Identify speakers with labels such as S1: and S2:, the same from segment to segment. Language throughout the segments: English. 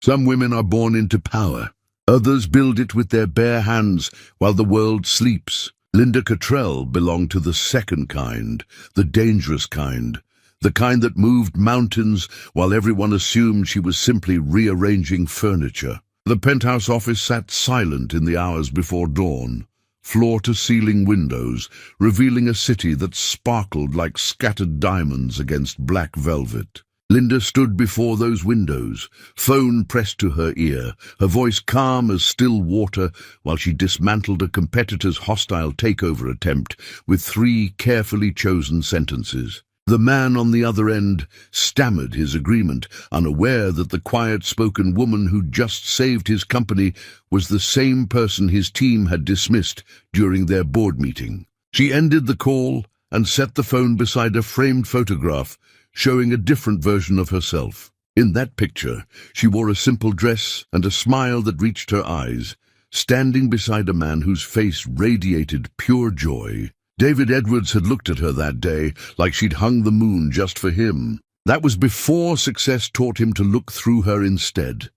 S1: Some women are born into power. Others build it with their bare hands while the world sleeps. Linda Cottrell belonged to the second kind, the dangerous kind, the kind that moved mountains while everyone assumed she was simply rearranging furniture. The penthouse office sat silent in the hours before dawn, floor-to-ceiling windows, revealing a city that sparkled like scattered diamonds against black velvet. Linda stood before those windows, phone pressed to her ear, her voice calm as still water, while she dismantled a competitor's hostile takeover attempt with 3 carefully chosen sentences. The man on the other end stammered his agreement, unaware that the quiet-spoken woman who'd just saved his company was the same person his team had dismissed during their board meeting. She ended the call and set the phone beside a framed photograph showing a different version of herself. In that picture, she wore a simple dress and a smile that reached her eyes, standing beside a man whose face radiated pure joy. David Edwards had looked at her that day like she'd hung the moon just for him. That was before success taught him to look through her instead.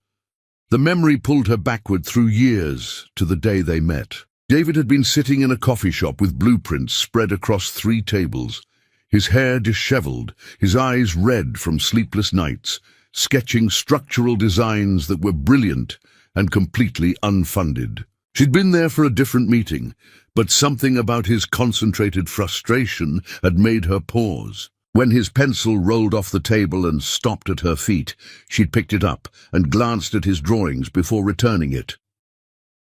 S1: The memory pulled her backward through years to the day they met. David had been sitting in a coffee shop with blueprints spread across 3 tables. His hair disheveled, his eyes red from sleepless nights, sketching structural designs that were brilliant and completely unfunded. She'd been there for a different meeting, but something about his concentrated frustration had made her pause. When his pencil rolled off the table and stopped at her feet, she'd picked it up and glanced at his drawings before returning it.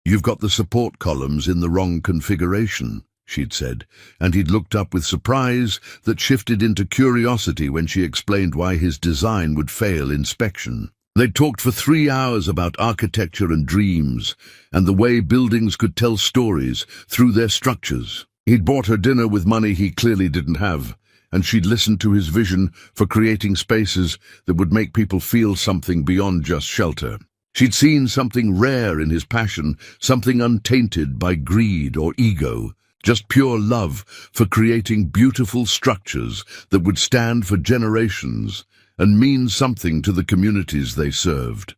S1: "You've got the support columns in the wrong configuration," she'd said, and he'd looked up with surprise that shifted into curiosity when she explained why his design would fail inspection. They'd talked for 3 hours about architecture and dreams, and the way buildings could tell stories through their structures. He'd bought her dinner with money he clearly didn't have, and she'd listened to his vision for creating spaces that would make people feel something beyond just shelter. She'd seen something rare in his passion, something untainted by greed or ego, just pure love for creating beautiful structures that would stand for generations and mean something to the communities they served.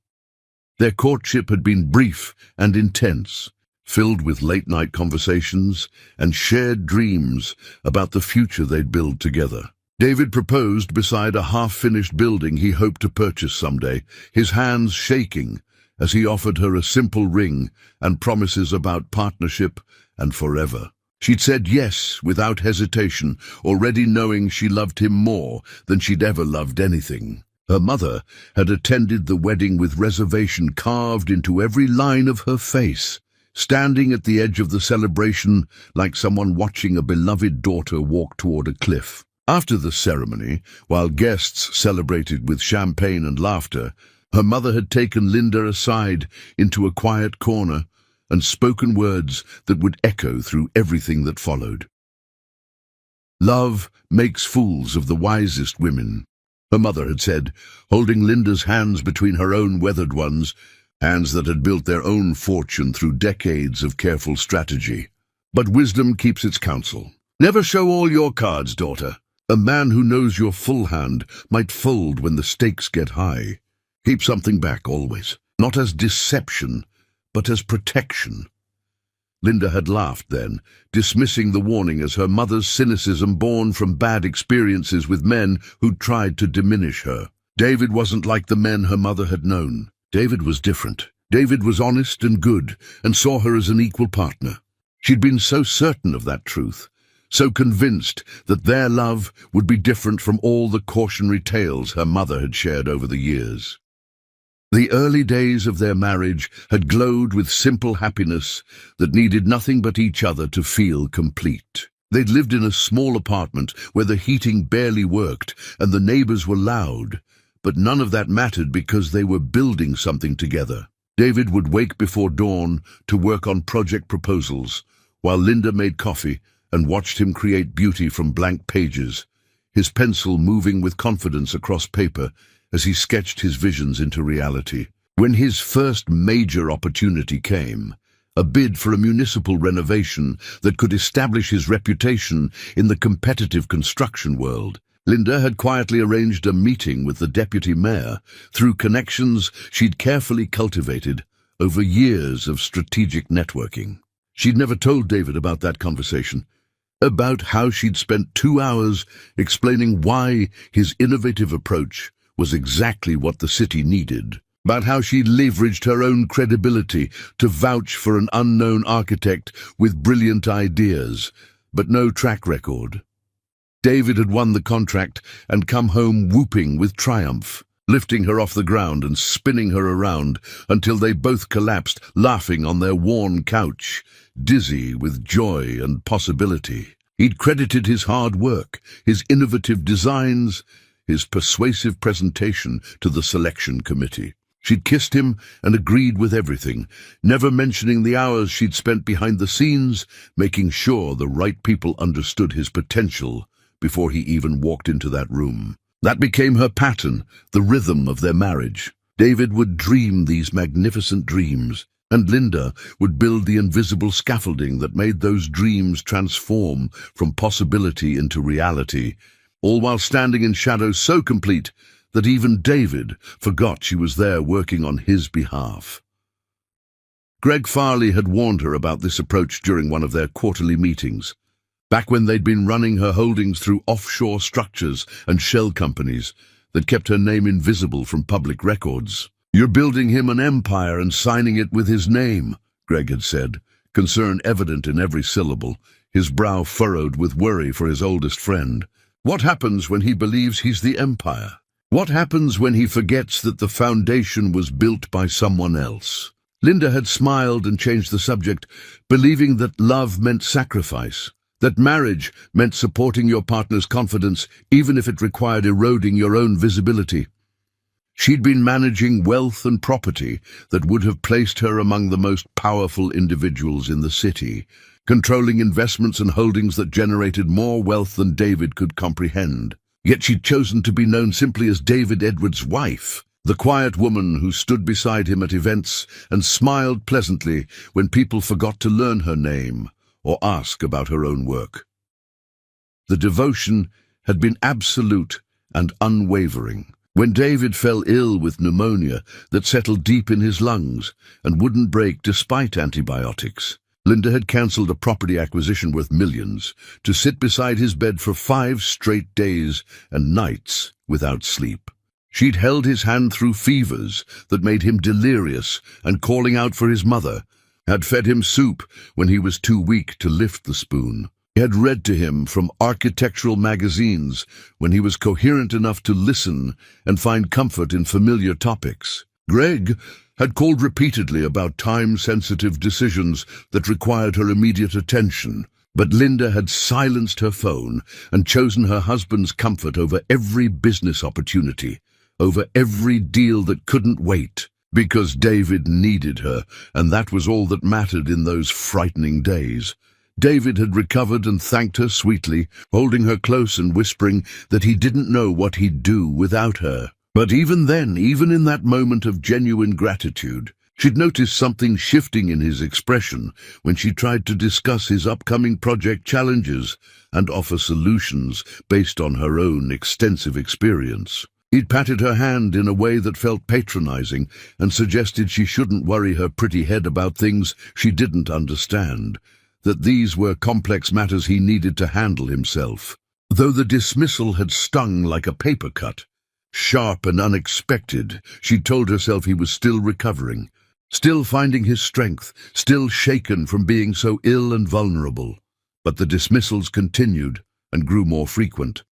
S1: Their courtship had been brief and intense, filled with late-night conversations and shared dreams about the future they'd build together. David proposed beside a half-finished building he hoped to purchase someday, his hands shaking as he offered her a simple ring and promises about partnership and forever. She'd said yes without hesitation, already knowing she loved him more than she'd ever loved anything. Her mother had attended the wedding with reservation carved into every line of her face, standing at the edge of the celebration like someone watching a beloved daughter walk toward a cliff. After the ceremony, while guests celebrated with champagne and laughter, her mother had taken Linda aside into a quiet corner and spoken words that would echo through everything that followed. "Love makes fools of the wisest women," her mother had said, holding Linda's hands between her own weathered ones, hands that had built their own fortune through decades of careful strategy. "But wisdom keeps its counsel. Never show all your cards, daughter. A man who knows your full hand might fold when the stakes get high. Keep something back always, not as deception, but as protection." Linda had laughed then, dismissing the warning as her mother's cynicism born from bad experiences with men who'd tried to diminish her. David wasn't like the men her mother had known. David was different. David was honest and good, and saw her as an equal partner. She'd been so certain of that truth, so convinced that their love would be different from all the cautionary tales her mother had shared over the years. The early days of their marriage had glowed with simple happiness that needed nothing but each other to feel complete. They'd lived in a small apartment where the heating barely worked and the neighbors were loud, but none of that mattered because they were building something together. David would wake before dawn to work on project proposals, while Linda made coffee and watched him create beauty from blank pages, his pencil moving with confidence across paper as he sketched his visions into reality. When his first major opportunity came, a bid for a municipal renovation that could establish his reputation in the competitive construction world, Linda had quietly arranged a meeting with the deputy mayor through connections she'd carefully cultivated over years of strategic networking. She'd never told David about that conversation, about how she'd spent 2 hours explaining why his innovative approach was exactly what the city needed, about how she'd leveraged her own credibility to vouch for an unknown architect with brilliant ideas, but no track record. David had won the contract and come home whooping with triumph, lifting her off the ground and spinning her around until they both collapsed, laughing on their worn couch, dizzy with joy and possibility. He'd credited his hard work, his innovative designs, his persuasive presentation to the selection committee. She'd kissed him and agreed with everything, never mentioning the hours she'd spent behind the scenes, making sure the right people understood his potential before he even walked into that room. That became her pattern, the rhythm of their marriage. David would dream these magnificent dreams, and Linda would build the invisible scaffolding that made those dreams transform from possibility into reality, all while standing in shadows so complete that even David forgot she was there working on his behalf. Greg Farley had warned her about this approach during one of their quarterly meetings, back when they'd been running her holdings through offshore structures and shell companies that kept her name invisible from public records. "You're building him an empire and signing it with his name," Greg had said, concern evident in every syllable, his brow furrowed with worry for his oldest friend. What happens when he believes he's the empire? What happens when he forgets that the foundation was built by someone else? Linda had smiled and changed the subject, believing that love meant sacrifice, that marriage meant supporting your partner's confidence even if it required eroding your own visibility. She'd been managing wealth and property that would have placed her among the most powerful individuals in the city, controlling investments and holdings that generated more wealth than David could comprehend. Yet she'd chosen to be known simply as David Edwards' wife, the quiet woman who stood beside him at events and smiled pleasantly when people forgot to learn her name or ask about her own work. The devotion had been absolute and unwavering. When David fell ill with pneumonia that settled deep in his lungs and wouldn't break despite antibiotics, Linda had cancelled a property acquisition worth millions to sit beside his bed for 5 straight days and nights without sleep. She'd held his hand through fevers that made him delirious and calling out for his mother, had fed him soup when he was too weak to lift the spoon. He had read to him from architectural magazines when he was coherent enough to listen and find comfort in familiar topics. Greg had called repeatedly about time-sensitive decisions that required her immediate attention, but Linda had silenced her phone and chosen her husband's comfort over every business opportunity, over every deal that couldn't wait, because David needed her, and that was all that mattered in those frightening days. David had recovered and thanked her sweetly, holding her close and whispering that he didn't know what he'd do without her. But even then, even in that moment of genuine gratitude, she'd noticed something shifting in his expression when she tried to discuss his upcoming project challenges and offer solutions based on her own extensive experience. He'd patted her hand in a way that felt patronizing and suggested she shouldn't worry her pretty head about things she didn't understand, that these were complex matters he needed to handle himself. Though the dismissal had stung like a paper cut, sharp and unexpected, she told herself he was still recovering, still finding his strength, still shaken from being so ill and vulnerable. But the dismissals continued and grew more frequent.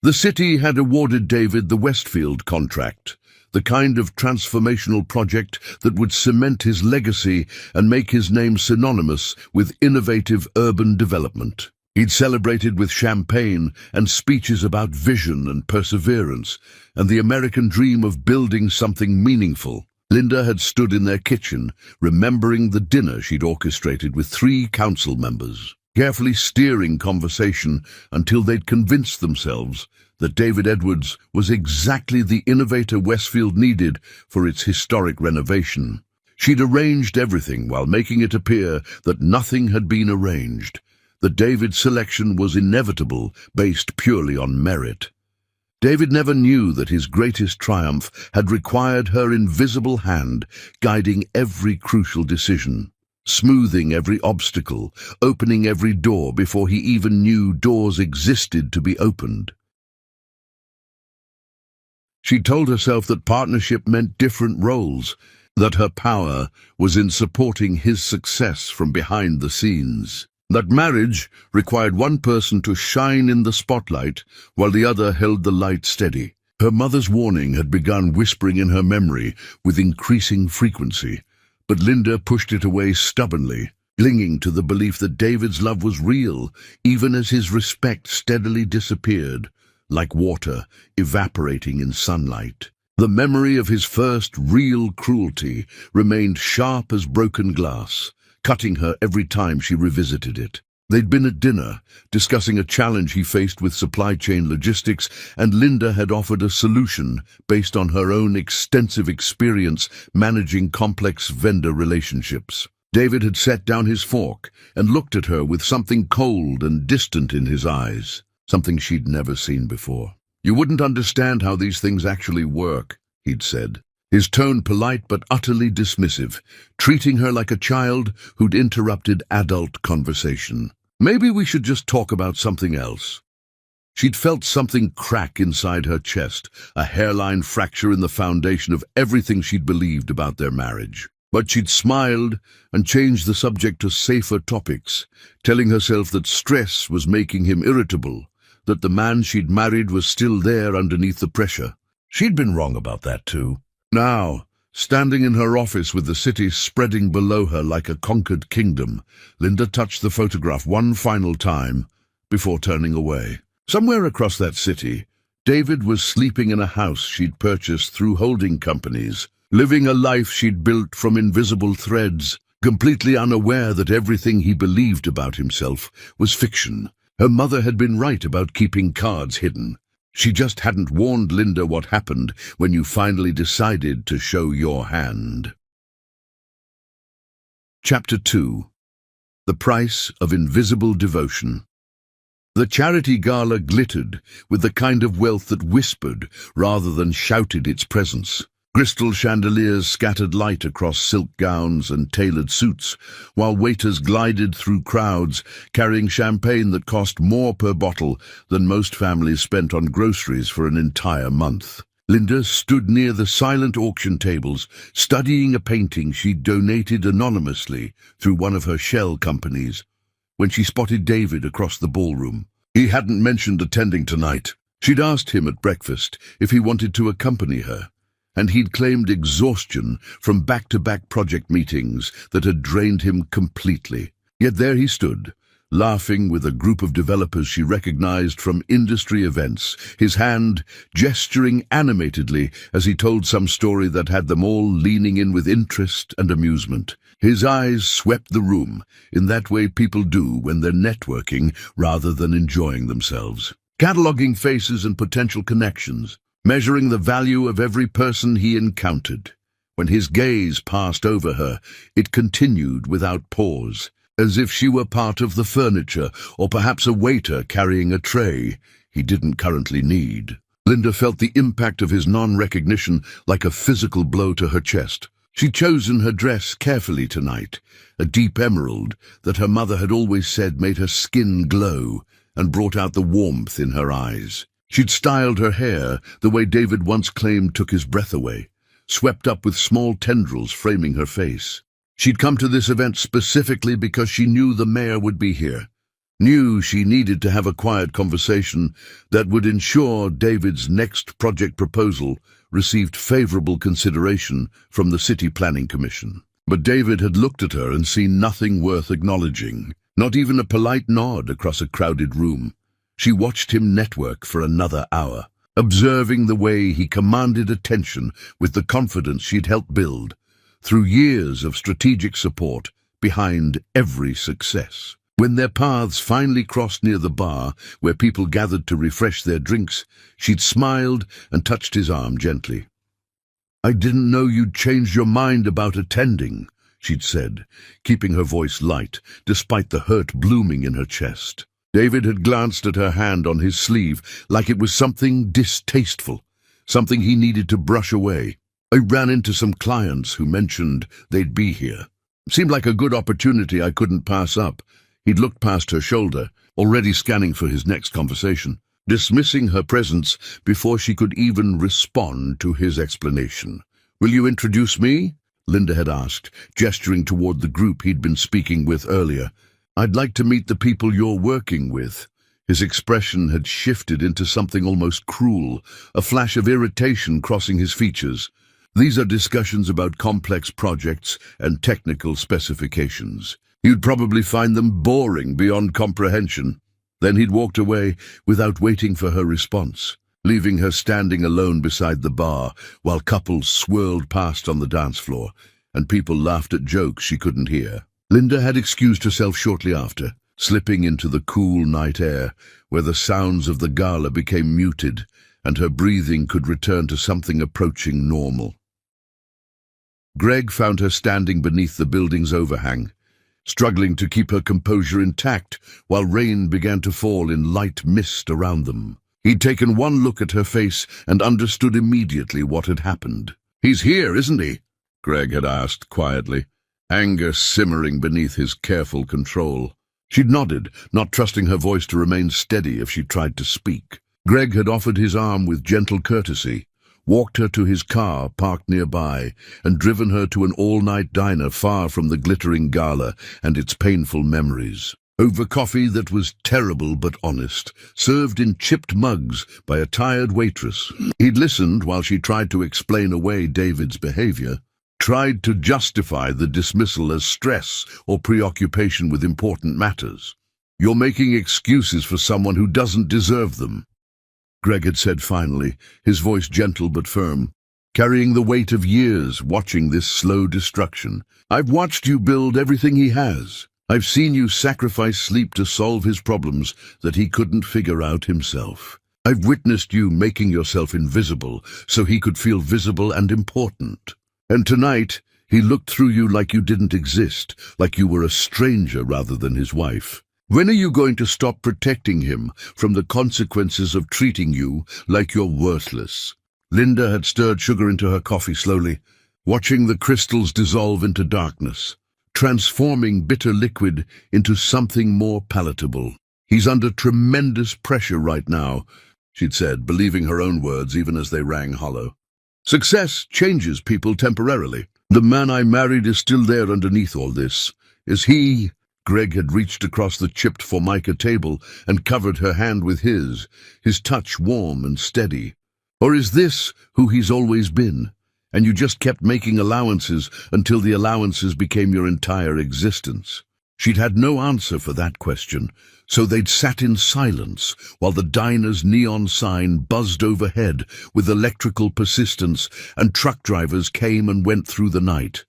S1: The city had awarded David the Westfield contract, the kind of transformational project that would cement his legacy and make his name synonymous with innovative urban development. He'd celebrated with champagne and speeches about vision and perseverance and the American dream of building something meaningful. Linda had stood in their kitchen, remembering the dinner she'd orchestrated with 3 council members, carefully steering conversation until they'd convinced themselves that David Edwards was exactly the innovator Westfield needed for its historic renovation. She'd arranged everything while making it appear that nothing had been arranged. that David's selection was inevitable, based purely on merit. David never knew that his greatest triumph had required her invisible hand guiding every crucial decision, smoothing every obstacle, opening every door before he even knew doors existed to be opened. She told herself that partnership meant different roles, that her power was in supporting his success from behind the scenes, that marriage required one person to shine in the spotlight while the other held the light steady. Her mother's warning had begun whispering in her memory with increasing frequency, but Linda pushed it away stubbornly, clinging to the belief that David's love was real, even as his respect steadily disappeared, like water evaporating in sunlight. The memory of his first real cruelty remained sharp as broken glass, cutting her every time she revisited it. They'd been at dinner, discussing a challenge he faced with supply chain logistics, and Linda had offered a solution based on her own extensive experience managing complex vendor relationships. David had set down his fork and looked at her with something cold and distant in his eyes, something she'd never seen before. "You wouldn't understand how these things actually work," he'd said, his tone polite but utterly dismissive, treating her like a child who'd interrupted adult conversation. "Maybe we should just talk about something else." She'd felt something crack inside her chest, a hairline fracture in the foundation of everything she'd believed about their marriage. But she'd smiled and changed the subject to safer topics, telling herself that stress was making him irritable, that the man she'd married was still there underneath the pressure. She'd been wrong about that too. Now, standing in her office with the city spreading below her like a conquered kingdom, Linda touched the photograph one final time before turning away. Somewhere across that city, David was sleeping in a house she'd purchased through holding companies, living a life she'd built from invisible threads, completely unaware that everything he believed about himself was fiction. Her mother had been right about keeping cards hidden. She just hadn't warned Linda what happened when you finally decided to show your hand. Chapter 2. The Price of Invisible Devotion. The charity gala glittered with the kind of wealth that whispered rather than shouted its presence. Crystal chandeliers scattered light across silk gowns and tailored suits, while waiters glided through crowds carrying champagne that cost more per bottle than most families spent on groceries for an entire month. Linda stood near the silent auction tables, studying a painting she'd donated anonymously through one of her shell companies, when she spotted David across the ballroom. He hadn't mentioned attending tonight. She'd asked him at breakfast if he wanted to accompany her, and he'd claimed exhaustion from back-to-back project meetings that had drained him completely. Yet there he stood, laughing with a group of developers she recognized from industry events, his hand gesturing animatedly as he told some story that had them all leaning in with interest and amusement. His eyes swept the room, in that way people do when they're networking rather than enjoying themselves, cataloging faces and potential connections, measuring the value of every person he encountered. When his gaze passed over her, it continued without pause, as if she were part of the furniture or perhaps a waiter carrying a tray he didn't currently need. Linda felt the impact of his non-recognition like a physical blow to her chest. She'd chosen her dress carefully tonight, a deep emerald that her mother had always said made her skin glow and brought out the warmth in her eyes. She'd styled her hair the way David once claimed took his breath away, swept up with small tendrils framing her face. She'd come to this event specifically because she knew the mayor would be here, knew she needed to have a quiet conversation that would ensure David's next project proposal received favorable consideration from the City Planning Commission. But David had looked at her and seen nothing worth acknowledging, not even a polite nod across a crowded room. She watched him network for another hour, observing the way he commanded attention with the confidence she'd helped build through years of strategic support behind every success. When their paths finally crossed near the bar, where people gathered to refresh their drinks, she'd smiled and touched his arm gently. "I didn't know you'd changed your mind about attending," she'd said, keeping her voice light, despite the hurt blooming in her chest. David had glanced at her hand on his sleeve like it was something distasteful, something he needed to brush away. I ran into some clients who mentioned they'd be here. Seemed like a good opportunity I couldn't pass up. He'd looked past her shoulder, already scanning for his next conversation, dismissing her presence before she could even respond to his explanation. "Will you introduce me?" Linda had asked, gesturing toward the group he'd been speaking with earlier. "I'd like to meet the people you're working with." His expression had shifted into something almost cruel, a flash of irritation crossing his features. "These are discussions about complex projects and technical specifications. You'd probably find them boring beyond comprehension." Then he'd walked away without waiting for her response, leaving her standing alone beside the bar while couples swirled past on the dance floor, and people laughed at jokes she couldn't hear. Linda had excused herself shortly after, slipping into the cool night air, where the sounds of the gala became muted and her breathing could return to something approaching normal. Greg found her standing beneath the building's overhang, struggling to keep her composure intact while rain began to fall in light mist around them. He'd taken one look at her face and understood immediately what had happened. "He's here, isn't he?" Greg had asked quietly, anger simmering beneath his careful control. She'd nodded, not trusting her voice to remain steady if she tried to speak. Greg had offered his arm with gentle courtesy, walked her to his car parked nearby, and driven her to an all-night diner far from the glittering gala and its painful memories. Over coffee that was terrible but honest, served in chipped mugs by a tired waitress. He'd listened while she tried to explain away David's behavior, tried to justify the dismissal as stress or preoccupation with important matters. "You're making excuses for someone who doesn't deserve them," Greg had said finally, his voice gentle but firm, carrying the weight of years watching this slow destruction. "I've watched you build everything he has. I've seen you sacrifice sleep to solve his problems that he couldn't figure out himself. I've witnessed you making yourself invisible so he could feel visible and important. And tonight, he looked through you like you didn't exist, like you were a stranger rather than his wife. When are you going to stop protecting him from the consequences of treating you like you're worthless?" Linda had stirred sugar into her coffee slowly, watching the crystals dissolve into darkness, transforming bitter liquid into something more palatable. "He's under tremendous pressure right now," she'd said, believing her own words even as they rang hollow. "Success changes people temporarily. The man I married is still there underneath all this. Is he—" Greg had reached across the chipped formica table and covered her hand with his touch warm and steady. "Or is this who he's always been, and you just kept making allowances until the allowances became your entire existence?" She'd had no answer for that question, so they'd sat in silence while the diner's neon sign buzzed overhead with electrical persistence and truck drivers came and went through the night,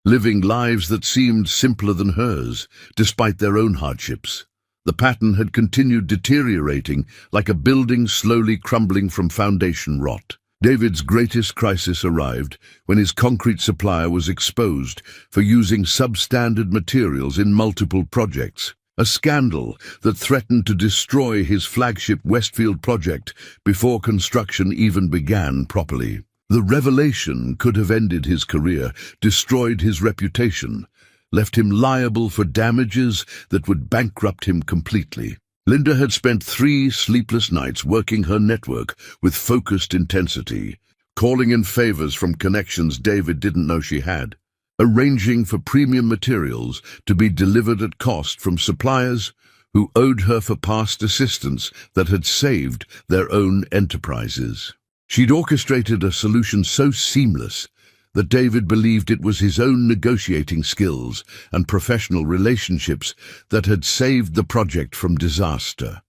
S1: living lives that seemed simpler than hers, despite their own hardships. The pattern had continued deteriorating like a building slowly crumbling from foundation rot. David's greatest crisis arrived when his concrete supplier was exposed for using substandard materials in multiple projects, a scandal that threatened to destroy his flagship Westfield project before construction even began properly. The revelation could have ended his career, destroyed his reputation, left him liable for damages that would bankrupt him completely. Linda had spent 3 sleepless nights working her network with focused intensity, calling in favors from connections David didn't know she had, arranging for premium materials to be delivered at cost from suppliers who owed her for past assistance that had saved their own enterprises. She'd orchestrated a solution so seamless that David believed it was his own negotiating skills and professional relationships that had saved the project from disaster.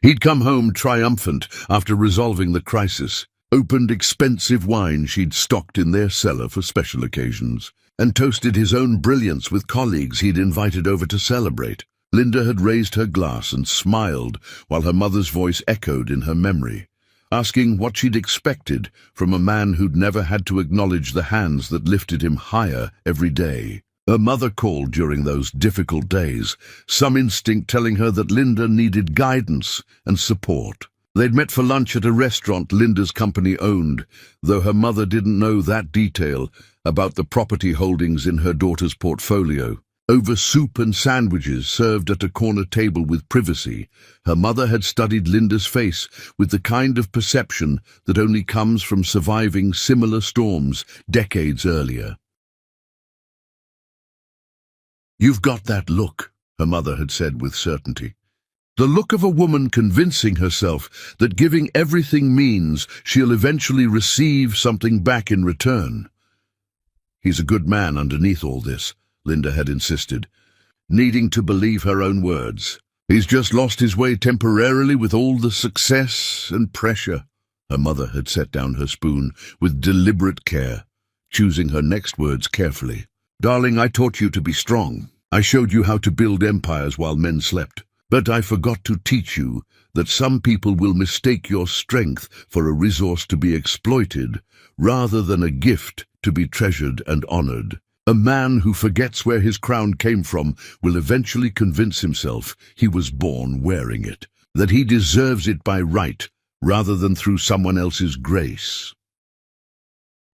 S1: He'd come home triumphant after resolving the crisis, opened expensive wine she'd stocked in their cellar for special occasions, and toasted his own brilliance with colleagues he'd invited over to celebrate. Linda had raised her glass and smiled while her mother's voice echoed in her memory, asking what she'd expected from a man who'd never had to acknowledge the hands that lifted him higher every day. Her mother called during those difficult days, some instinct telling her that Linda needed guidance and support. They'd met for lunch at a restaurant Linda's company owned, though her mother didn't know that detail about the property holdings in her daughter's portfolio. Over soup and sandwiches served at a corner table with privacy, her mother had studied Linda's face with the kind of perception that only comes from surviving similar storms decades earlier. "You've got that look," her mother had said with certainty. "The look of a woman convincing herself that giving everything means she'll eventually receive something back in return." "He's a good man underneath all this," Linda had insisted, needing to believe her own words. "He's just lost his way temporarily with all the success and pressure." Her mother had set down her spoon with deliberate care, choosing her next words carefully. "Darling, I taught you to be strong. I showed you how to build empires while men slept. But I forgot to teach you that some people will mistake your strength for a resource to be exploited rather than a gift to be treasured and honored. A man who forgets where his crown came from will eventually convince himself he was born wearing it, that he deserves it by right rather than through someone else's grace."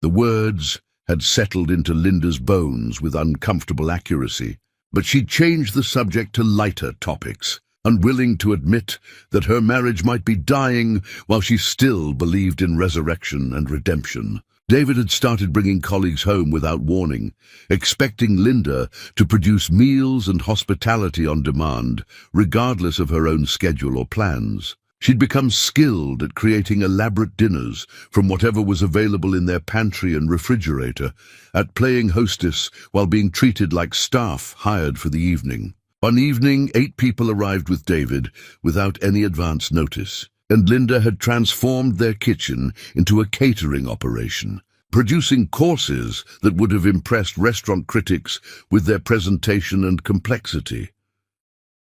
S1: The words had settled into Linda's bones with uncomfortable accuracy, but she'd changed the subject to lighter topics, unwilling to admit that her marriage might be dying while she still believed in resurrection and redemption. David had started bringing colleagues home without warning, expecting Linda to produce meals and hospitality on demand, regardless of her own schedule or plans. She'd become skilled at creating elaborate dinners from whatever was available in their pantry and refrigerator, at playing hostess while being treated like staff hired for the evening. One evening, 8 people arrived with David without any advance notice, and Linda had transformed their kitchen into a catering operation, producing courses that would have impressed restaurant critics with their presentation and complexity.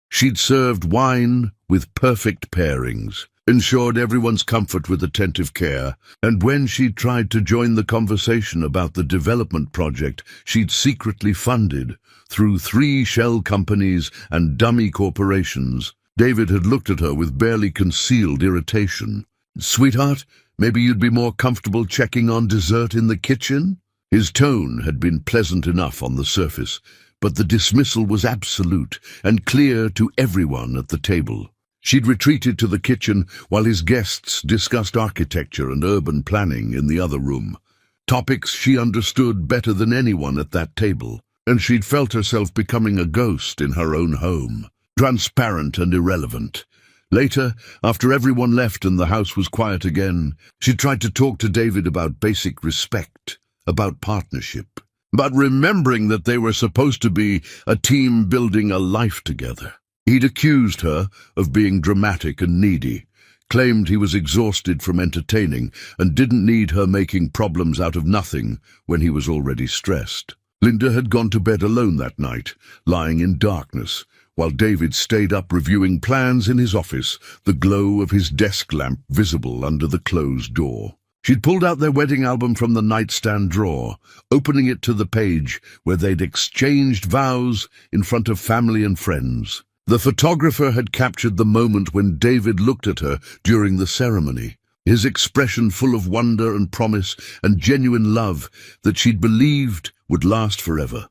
S1: She'd served wine with perfect pairings, ensured everyone's comfort with attentive care, and when she'd tried to join the conversation about the development project she'd secretly funded through 3 shell companies and dummy corporations, David had looked at her with barely concealed irritation. "Sweetheart, maybe you'd be more comfortable checking on dessert in the kitchen?" His tone had been pleasant enough on the surface, but the dismissal was absolute and clear to everyone at the table. She'd retreated to the kitchen while his guests discussed architecture and urban planning in the other room, topics she understood better than anyone at that table, and she'd felt herself becoming a ghost in her own home, transparent and irrelevant. Later, after everyone left and the house was quiet again, she tried to talk to David about basic respect, about partnership, about remembering that they were supposed to be a team building a life together. He'd accused her of being dramatic and needy, claimed he was exhausted from entertaining and didn't need her making problems out of nothing when he was already stressed. Linda had gone to bed alone that night, lying in darkness, while David stayed up reviewing plans in his office, the glow of his desk lamp visible under the closed door. She'd pulled out their wedding album from the nightstand drawer, opening it to the page where they'd exchanged vows in front of family and friends. The photographer had captured the moment when David looked at her during the ceremony, his expression full of wonder and promise and genuine love that she'd believed would last forever.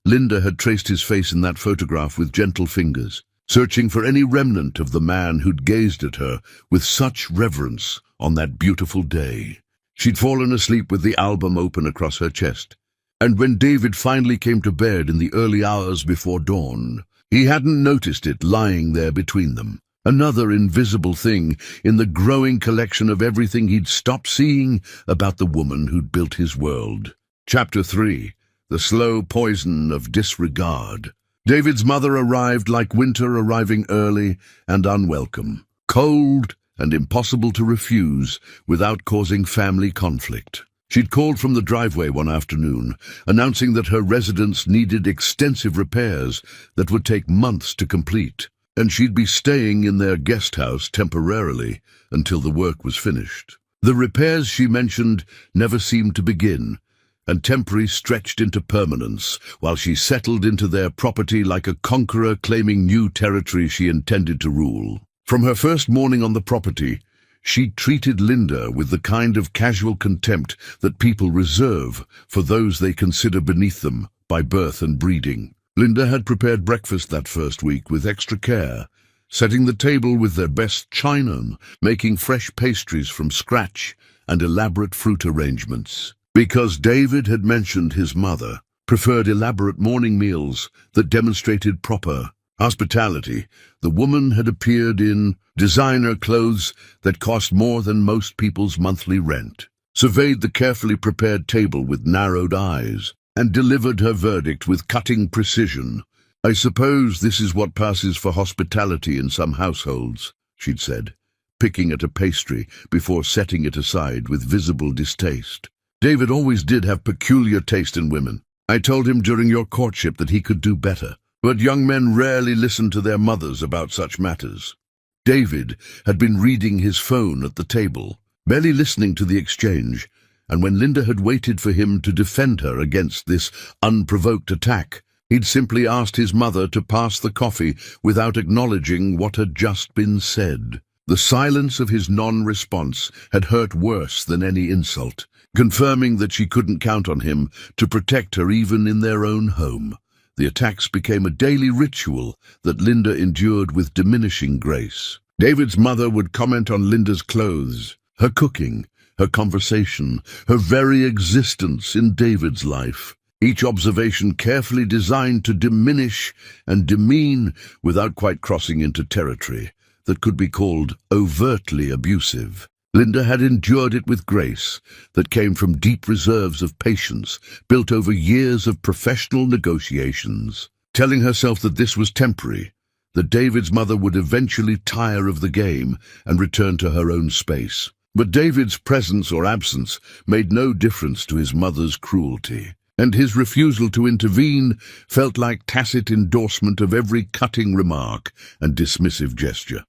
S1: Linda had traced his face in that photograph with gentle fingers, searching for any remnant of the man who'd gazed at her with such reverence on that beautiful day. She'd fallen asleep with the album open across her chest, and when David finally came to bed in the early hours before dawn, he hadn't noticed it lying there between them, another invisible thing in the growing collection of everything he'd stopped seeing about the woman who'd built his world. Chapter 3. The Slow Poison of Disregard. David's mother arrived like winter arriving early and unwelcome, cold and impossible to refuse without causing family conflict. She'd called from the driveway one afternoon, announcing that her residence needed extensive repairs that would take months to complete, and she'd be staying in their guest house temporarily until the work was finished. The repairs she mentioned never seemed to begin, and temporary stretched into permanence, while she settled into their property like a conqueror claiming new territory she intended to rule. From her first morning on the property, she treated Linda with the kind of casual contempt that people reserve for those they consider beneath them by birth and breeding. Linda had prepared breakfast that first week with extra care, setting the table with their best china, making fresh pastries from scratch, and elaborate fruit arrangements. Because David had mentioned his mother preferred elaborate morning meals that demonstrated proper hospitality, the woman had appeared in designer clothes that cost more than most people's monthly rent, surveyed the carefully prepared table with narrowed eyes, and delivered her verdict with cutting precision. "I suppose this is what passes for hospitality in some households," she'd said, picking at a pastry before setting it aside with visible distaste. "David always did have peculiar taste in women. I told him during your courtship that he could do better. But young men rarely listen to their mothers about such matters." David had been reading his phone at the table, barely listening to the exchange, and when Linda had waited for him to defend her against this unprovoked attack, he'd simply asked his mother to pass the coffee without acknowledging what had just been said. The silence of his non-response had hurt worse than any insult, confirming that she couldn't count on him to protect her even in their own home. The attacks became a daily ritual that Linda endured with diminishing grace. David's mother would comment on Linda's clothes, her cooking, her conversation, her very existence in David's life. Each observation carefully designed to diminish and demean without quite crossing into territory that could be called overtly abusive. Linda had endured it with grace that came from deep reserves of patience built over years of professional negotiations, telling herself that this was temporary, that David's mother would eventually tire of the game and return to her own space. But David's presence or absence made no difference to his mother's cruelty, and his refusal to intervene felt like tacit endorsement of every cutting remark and dismissive gesture.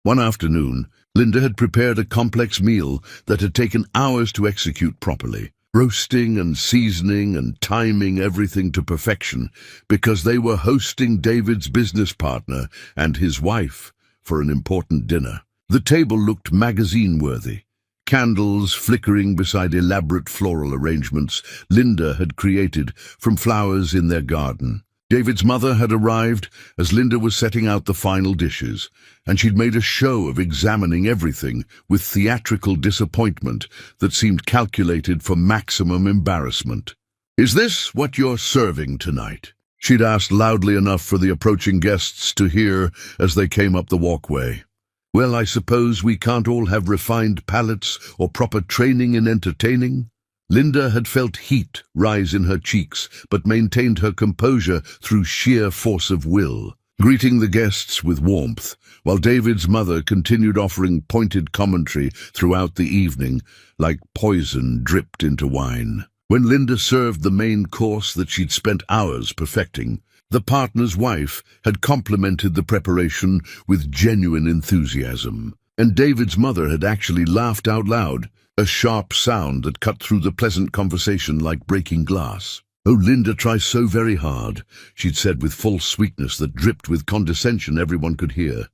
S1: One afternoon, Linda had prepared a complex meal that had taken hours to execute properly, roasting and seasoning and timing everything to perfection, because they were hosting David's business partner and his wife for an important dinner. The table looked magazine-worthy, candles flickering beside elaborate floral arrangements Linda had created from flowers in their garden. David's mother had arrived as Linda was setting out the final dishes, and she'd made a show of examining everything with theatrical disappointment that seemed calculated for maximum embarrassment. "Is this what you're serving tonight?" she'd asked loudly enough for the approaching guests to hear as they came up the walkway. "Well, I suppose we can't all have refined palates or proper training in entertaining." Linda had felt heat rise in her cheeks, but maintained her composure through sheer force of will, greeting the guests with warmth, while David's mother continued offering pointed commentary throughout the evening, like poison dripped into wine. When Linda served the main course that she'd spent hours perfecting, the partner's wife had complimented the preparation with genuine enthusiasm, and David's mother had actually laughed out loud, a sharp sound that cut through the pleasant conversation like breaking glass. "Oh, Linda tries so very hard," she'd said with false sweetness that dripped with condescension everyone could hear.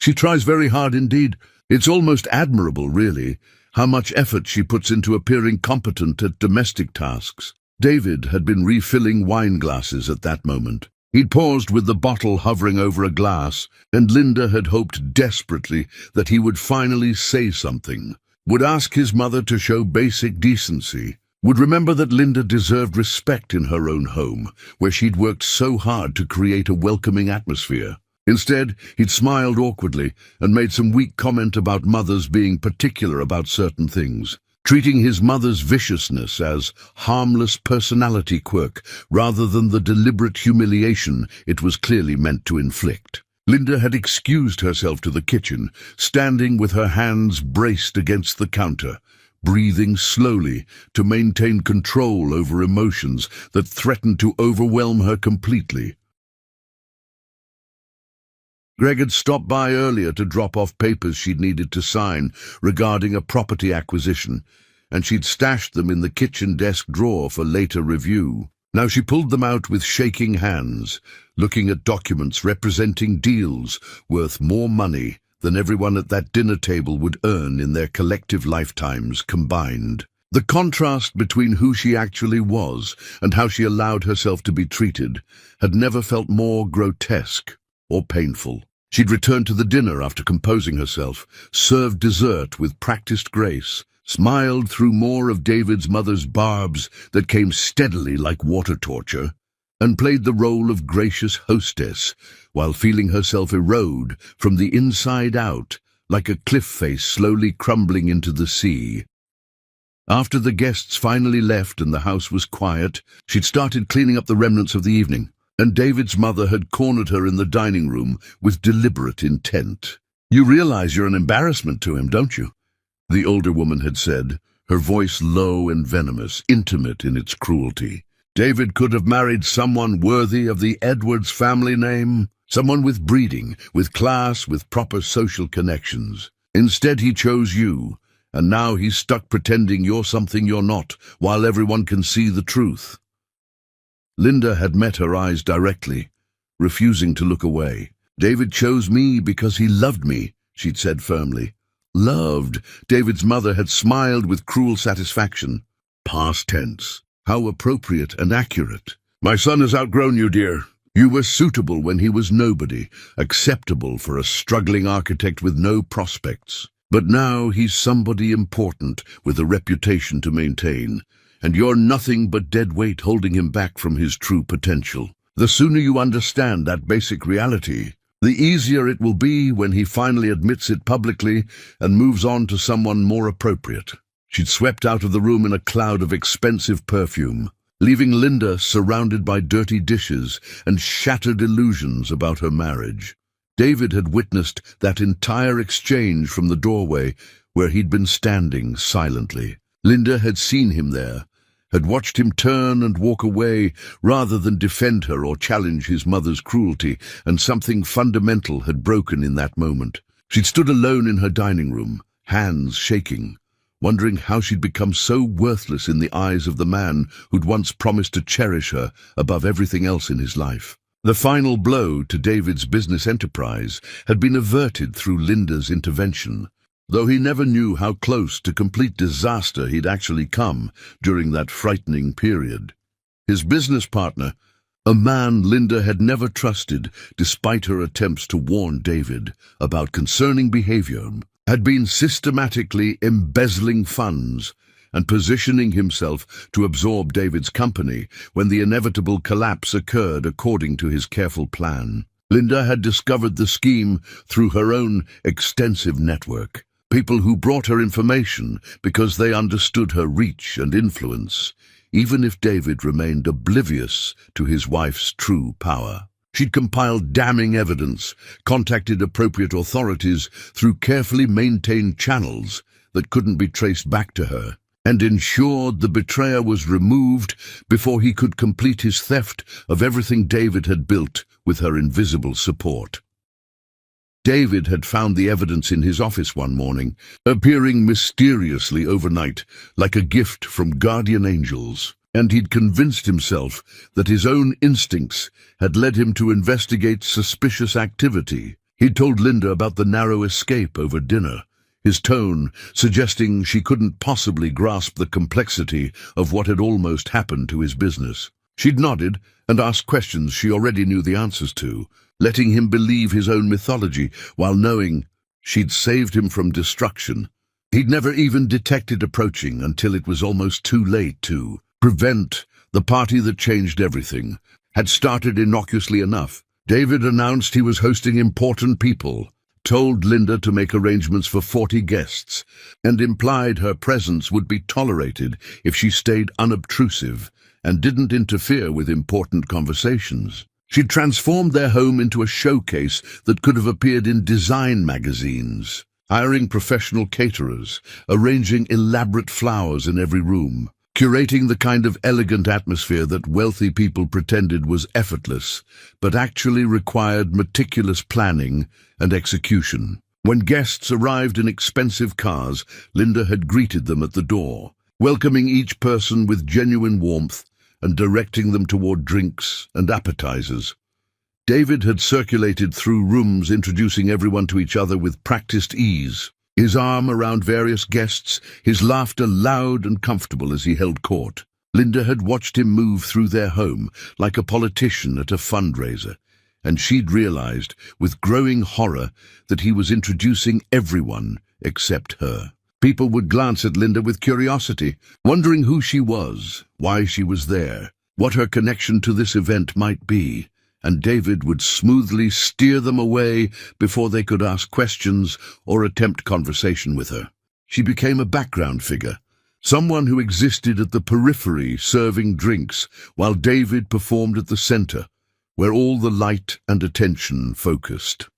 S1: "She tries very hard indeed. It's almost admirable, really, how much effort she puts into appearing competent at domestic tasks." David had been refilling wine glasses at that moment. He'd paused with the bottle hovering over a glass, and Linda had hoped desperately that he would finally say something, would ask his mother to show basic decency, would remember that Linda deserved respect in her own home, where she'd worked so hard to create a welcoming atmosphere. Instead, he'd smiled awkwardly and made some weak comment about mothers being particular about certain things, treating his mother's viciousness as harmless personality quirk rather than the deliberate humiliation it was clearly meant to inflict. Linda had excused herself to the kitchen, standing with her hands braced against the counter, breathing slowly to maintain control over emotions that threatened to overwhelm her completely. Greg had stopped by earlier to drop off papers she'd needed to sign regarding a property acquisition, and she'd stashed them in the kitchen desk drawer for later review. Now she pulled them out with shaking hands, looking at documents representing deals worth more money than everyone at that dinner table would earn in their collective lifetimes combined. The contrast between who she actually was and how she allowed herself to be treated had never felt more grotesque or painful. She'd returned to the dinner after composing herself, served dessert with practiced grace, smiled through more of David's mother's barbs that came steadily like water torture, and played the role of gracious hostess while feeling herself erode from the inside out like a cliff face slowly crumbling into the sea. After the guests finally left and the house was quiet, she'd started cleaning up the remnants of the evening, and David's mother had cornered her in the dining room with deliberate intent. "You realize you're an embarrassment to him, don't you?" the older woman had said, her voice low and venomous, intimate in its cruelty. David could have married someone worthy of the Edwards family name, someone with breeding, with class, with proper social connections. Instead, he chose you, and now he's stuck pretending you're something you're not, while everyone can see the truth. Linda had met her eyes directly, refusing to look away. "David chose me because he loved me," she'd said firmly. Loved. David's mother had smiled with cruel satisfaction. Past tense. How appropriate and accurate. "My son has outgrown you, dear. You were suitable when he was nobody, acceptable for a struggling architect with no prospects. But now he's somebody important with a reputation to maintain, and you're nothing but dead weight holding him back from his true potential. The sooner you understand that basic reality, the easier it will be when he finally admits it publicly and moves on to someone more appropriate." She'd swept out of the room in a cloud of expensive perfume, leaving Linda surrounded by dirty dishes and shattered illusions about her marriage. David had witnessed that entire exchange from the doorway where he'd been standing silently. Linda had seen him there, had watched him turn and walk away rather than defend her or challenge his mother's cruelty, and something fundamental had broken in that moment. She'd stood alone in her dining room, hands shaking, wondering how she'd become so worthless in the eyes of the man who'd once promised to cherish her above everything else in his life. The final blow to David's business enterprise had been averted through Linda's intervention, though he never knew how close to complete disaster he'd actually come during that frightening period. His business partner, a man Linda had never trusted despite her attempts to warn David about concerning behavior, had been systematically embezzling funds and positioning himself to absorb David's company when the inevitable collapse occurred according to his careful plan. Linda had discovered the scheme through her own extensive network, people who brought her information because they understood her reach and influence, even if David remained oblivious to his wife's true power. She'd compiled damning evidence, contacted appropriate authorities through carefully maintained channels that couldn't be traced back to her, and ensured the betrayer was removed before he could complete his theft of everything David had built with her invisible support. David had found the evidence in his office one morning, appearing mysteriously overnight like a gift from guardian angels, and he'd convinced himself that his own instincts had led him to investigate suspicious activity. He'd told Linda about the narrow escape over dinner, his tone suggesting she couldn't possibly grasp the complexity of what had almost happened to his business. She'd nodded and asked questions she already knew the answers to, letting him believe his own mythology while knowing she'd saved him from destruction. He'd never even detected approaching until it was almost too late to prevent. The party that changed everything had started innocuously enough. David announced he was hosting important people, told Linda to make arrangements for 40 guests, and implied her presence would be tolerated if she stayed unobtrusive and didn't interfere with important conversations. She'd transformed their home into a showcase that could have appeared in design magazines, hiring professional caterers, arranging elaborate flowers in every room, curating the kind of elegant atmosphere that wealthy people pretended was effortless, but actually required meticulous planning and execution. When guests arrived in expensive cars, Linda had greeted them at the door, welcoming each person with genuine warmth and directing them toward drinks and appetizers. David had circulated through rooms, introducing everyone to each other with practiced ease, his arm around various guests, his laughter loud and comfortable as he held court. Linda had watched him move through their home like a politician at a fundraiser, and she'd realized with growing horror that he was introducing everyone except her. People would glance at Linda with curiosity, wondering who she was, why she was there, what her connection to this event might be, and David would smoothly steer them away before they could ask questions or attempt conversation with her. She became a background figure, someone who existed at the periphery serving drinks, while David performed at the center, where all the light and attention focused.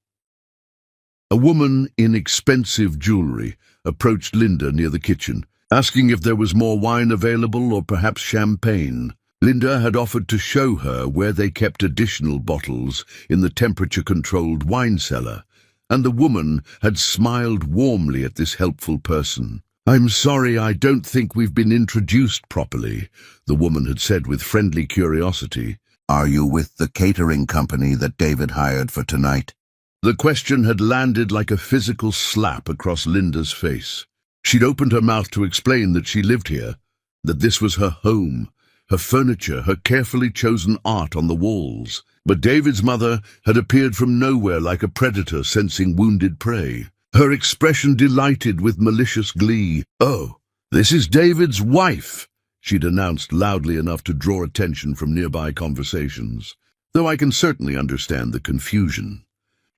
S1: A woman in expensive jewelry approached Linda near the kitchen, asking if there was more wine available or perhaps champagne. Linda had offered to show her where they kept additional bottles in the temperature-controlled wine cellar, and the woman had smiled warmly at this helpful person. "I'm sorry, I don't think we've been introduced properly," the woman had said with friendly curiosity.
S2: "Are you with the catering company that David hired for tonight?"
S1: The question had landed like a physical slap across Linda's face. She'd opened her mouth to explain that she lived here, that this was her home, her furniture, her carefully chosen art on the walls. But David's mother had appeared from nowhere like a predator sensing wounded prey. Her expression delighted with malicious glee. "Oh, this is David's wife," she'd announced loudly enough to draw attention from nearby conversations. "Though I can certainly understand the confusion.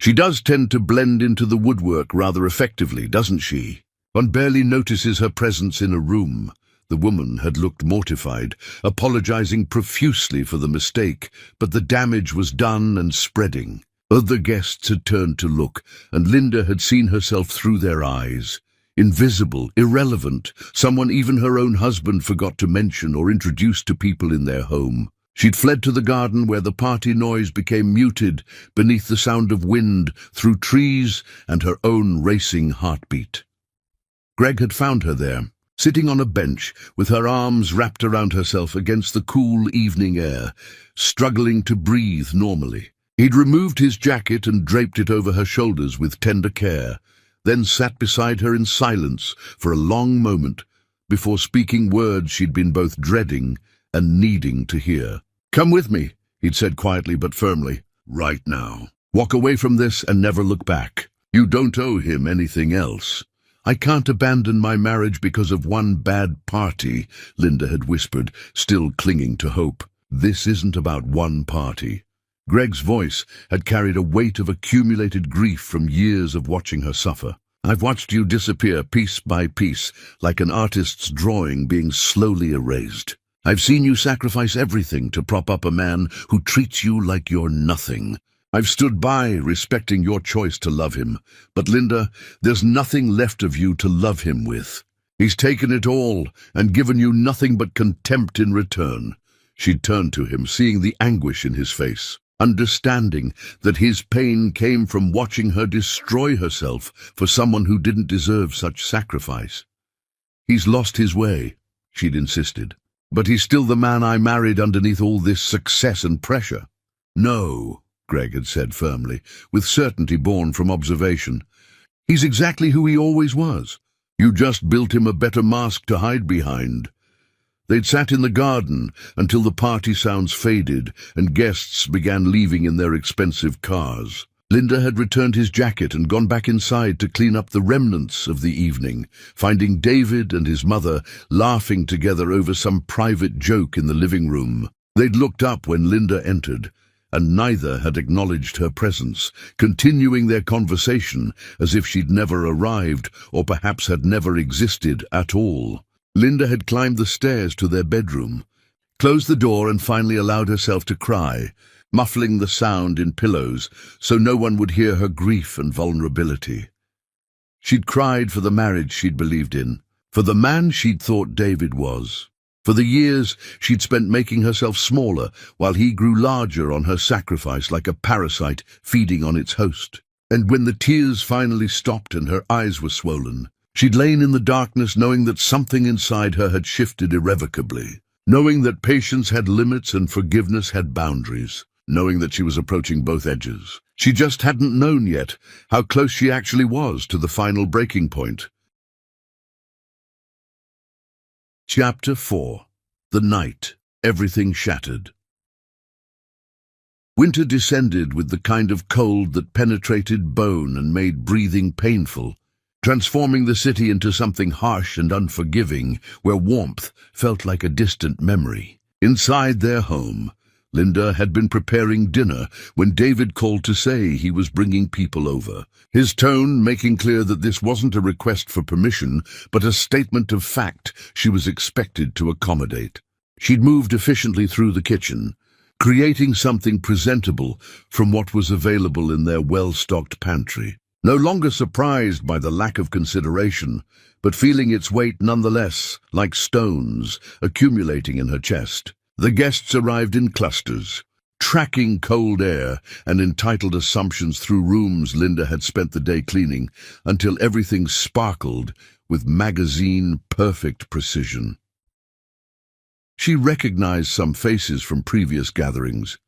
S1: She does tend to blend into the woodwork rather effectively, doesn't she? One barely notices her presence in a room." The woman had looked mortified, apologizing profusely for the mistake, but the damage was done and spreading. Other guests had turned to look, and Linda had seen herself through their eyes. Invisible, irrelevant, someone even her own husband forgot to mention or introduce to people in their home. She'd fled to the garden where the party noise became muted beneath the sound of wind through trees and her own racing heartbeat. Greg had found her there, sitting on a bench with her arms wrapped around herself against the cool evening air, struggling to breathe normally. He'd removed his jacket and draped it over her shoulders with tender care, then sat beside her in silence for a long moment before speaking words she'd been both dreading and needing to hear. "Come with me," he'd said quietly but firmly. "Right now. Walk away from this and never look back. You don't owe him anything else." "I can't abandon my marriage because of one bad party," Linda had whispered, still clinging to hope. "This isn't about one party." Greg's voice had carried a weight of accumulated grief from years of watching her suffer. "I've watched you disappear piece by piece, like an artist's drawing being slowly erased. I've seen you sacrifice everything to prop up a man who treats you like you're nothing. I've stood by, respecting your choice to love him. But Linda, there's nothing left of you to love him with. He's taken it all and given you nothing but contempt in return." She'd turned to him, seeing the anguish in his face, understanding that his pain came from watching her destroy herself for someone who didn't deserve such sacrifice. "He's lost his way," she'd insisted. "But he's still the man I married underneath all this success and pressure." "No," Greg had said firmly, with certainty born from observation. "He's exactly who he always was. You just built him a better mask to hide behind." They'd sat in the garden until the party sounds faded and guests began leaving in their expensive cars. Linda had returned his jacket and gone back inside to clean up the remnants of the evening, finding David and his mother laughing together over some private joke in the living room. They'd looked up when Linda entered, and neither had acknowledged her presence, continuing their conversation as if she'd never arrived or perhaps had never existed at all. Linda had climbed the stairs to their bedroom, closed the door and finally allowed herself to cry, muffling the sound in pillows so no one would hear her grief and vulnerability. She'd cried for the marriage she'd believed in, for the man she'd thought David was, for the years she'd spent making herself smaller while he grew larger on her sacrifice like a parasite feeding on its host. And when the tears finally stopped and her eyes were swollen, She'd lain in the darkness knowing that something inside her had shifted irrevocably, knowing that patience had limits and forgiveness had boundaries, knowing that she was approaching both edges. She just hadn't known yet how close she actually was to the final breaking point. Chapter 4. The night. Everything shattered. Winter descended with the kind of cold that penetrated bone and made breathing painful, transforming the city into something harsh and unforgiving, where warmth felt like a distant memory. Inside their home, Linda had been preparing dinner when David called to say he was bringing people over, his tone making clear that this wasn't a request for permission, but a statement of fact she was expected to accommodate. She'd moved efficiently through the kitchen, creating something presentable from what was available in their well-stocked pantry. No longer surprised by the lack of consideration, but feeling its weight nonetheless, like stones accumulating in her chest. The guests arrived in clusters, tracking cold air and entitled assumptions through rooms Linda had spent the day cleaning, until everything sparkled with magazine-perfect precision. She recognized some faces from previous gatherings,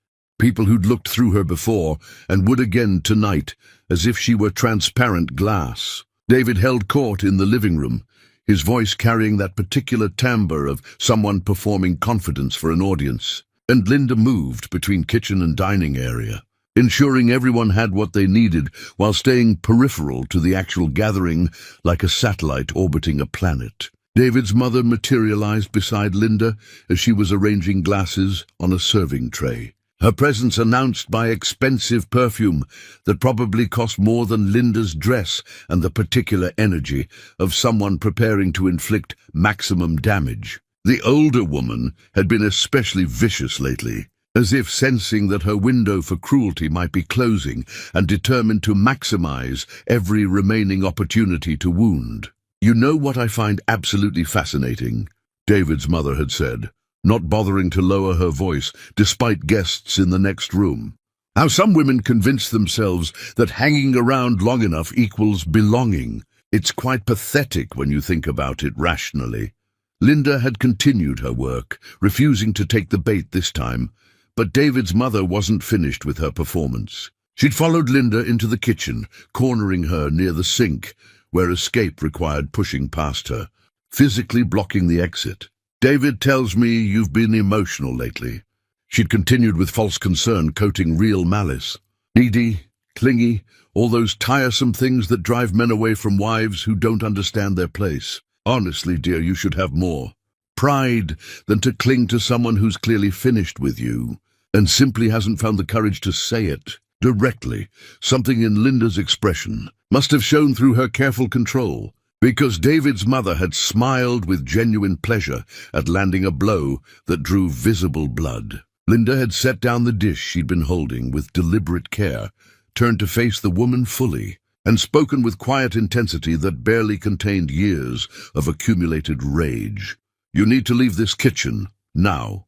S1: people who'd looked through her before and would again tonight, as if she were transparent glass. David held court in the living room, his voice carrying that particular timbre of someone performing confidence for an audience, and Linda moved between kitchen and dining area, ensuring everyone had what they needed while staying peripheral to the actual gathering like a satellite orbiting a planet. David's mother materialized beside Linda as she was arranging glasses on a serving tray, her presence announced by expensive perfume that probably cost more than Linda's dress and the particular energy of someone preparing to inflict maximum damage. The older woman had been especially vicious lately, as if sensing that her window for cruelty might be closing and determined to maximize every remaining opportunity to wound. "You know what I find absolutely fascinating?" David's mother had said, not bothering to lower her voice despite guests in the next room. "How some women convince themselves that hanging around long enough equals belonging. It's quite pathetic when you think about it rationally." Linda had continued her work, refusing to take the bait this time, but David's mother wasn't finished with her performance. She'd followed Linda into the kitchen, cornering her near the sink, where escape required pushing past her, physically blocking the exit. "David tells me you've been emotional lately." She'd continued with false concern, coating real malice. "Needy, clingy, all those tiresome things that drive men away from wives who don't understand their place. Honestly, dear, you should have more pride than to cling to someone who's clearly finished with you and simply hasn't found the courage to say it directly." Something in Linda's expression must have shown through her careful control, because David's mother had smiled with genuine pleasure at landing a blow that drew visible blood. Linda had set down the dish she'd been holding with deliberate care, turned to face the woman fully, and spoken with quiet intensity that barely contained years of accumulated rage. "You need to leave this kitchen, now."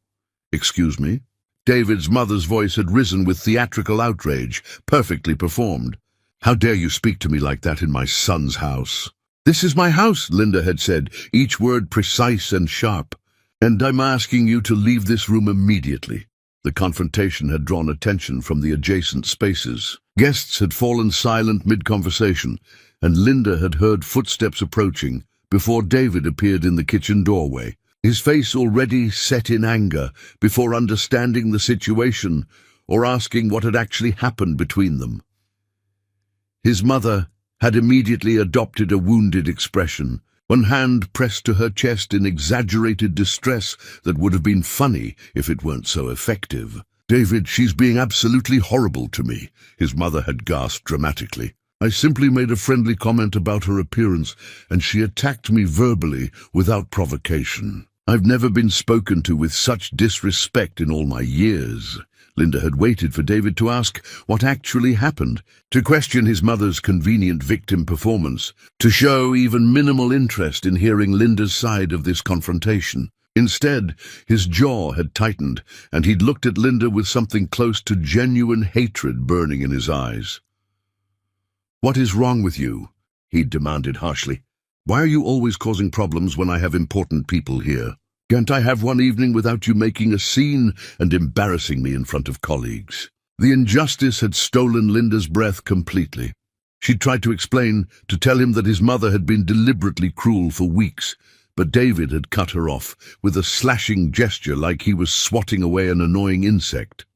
S1: "Excuse me?" David's mother's voice had risen with theatrical outrage, perfectly performed. "How dare you speak to me like that in my son's house?" "This is my house," Linda had said, each word precise and sharp. "And I'm asking you to leave this room immediately." The confrontation had drawn attention from the adjacent spaces. Guests had fallen silent mid-conversation, and Linda had heard footsteps approaching before David appeared in the kitchen doorway, his face already set in anger before understanding the situation or asking what had actually happened between them. His mother had immediately adopted a wounded expression, one hand pressed to her chest in exaggerated distress that would have been funny if it weren't so effective. "David, she's being absolutely horrible to me," his mother had gasped dramatically. "I simply made a friendly comment about her appearance, and she attacked me verbally without provocation. I've never been spoken to with such disrespect in all my years." Linda had waited for David to ask what actually happened, to question his mother's convenient victim performance, to show even minimal interest in hearing Linda's side of this confrontation. Instead, his jaw had tightened, and he'd looked at Linda with something close to genuine hatred burning in his eyes. "What is wrong with you?" he'd demanded harshly. Why are you always causing problems when I have important people here? Can't I have one evening without you making a scene and embarrassing me in front of colleagues?" The injustice had stolen Linda's breath completely. She tried to explain, to tell him that his mother had been deliberately cruel for weeks, but David had cut her off with a slashing gesture like he was swatting away an annoying insect.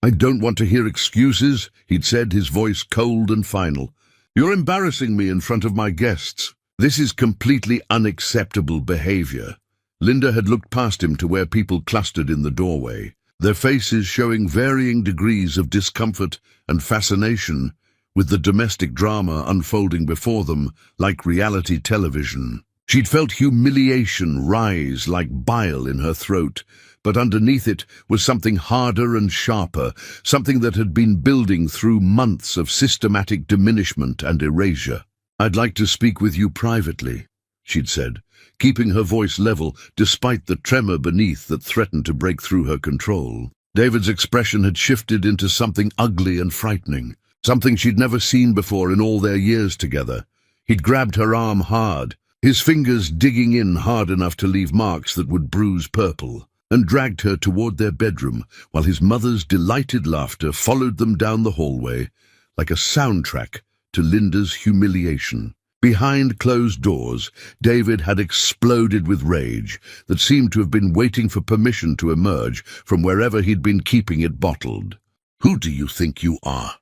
S1: "I don't want to hear excuses," he'd said, his voice cold and final. "You're embarrassing me in front of my guests. This is completely unacceptable behavior." Linda had looked past him to where people clustered in the doorway, their faces showing varying degrees of discomfort and fascination, with the domestic drama unfolding before them like reality television. She'd felt humiliation rise like bile in her throat, but underneath it was something harder and sharper, something that had been building through months of systematic diminishment and erasure. "I'd like to speak with you privately," she'd said, keeping her voice level despite the tremor beneath that threatened to break through her control. David's expression had shifted into something ugly and frightening, something she'd never seen before in all their years together. He'd grabbed her arm hard, his fingers digging in hard enough to leave marks that would bruise purple, and dragged her toward their bedroom while his mother's delighted laughter followed them down the hallway like a soundtrack to Linda's humiliation. Behind closed doors, David had exploded with rage that seemed to have been waiting for permission to emerge from wherever he'd been keeping it bottled. "Who do you think you are?"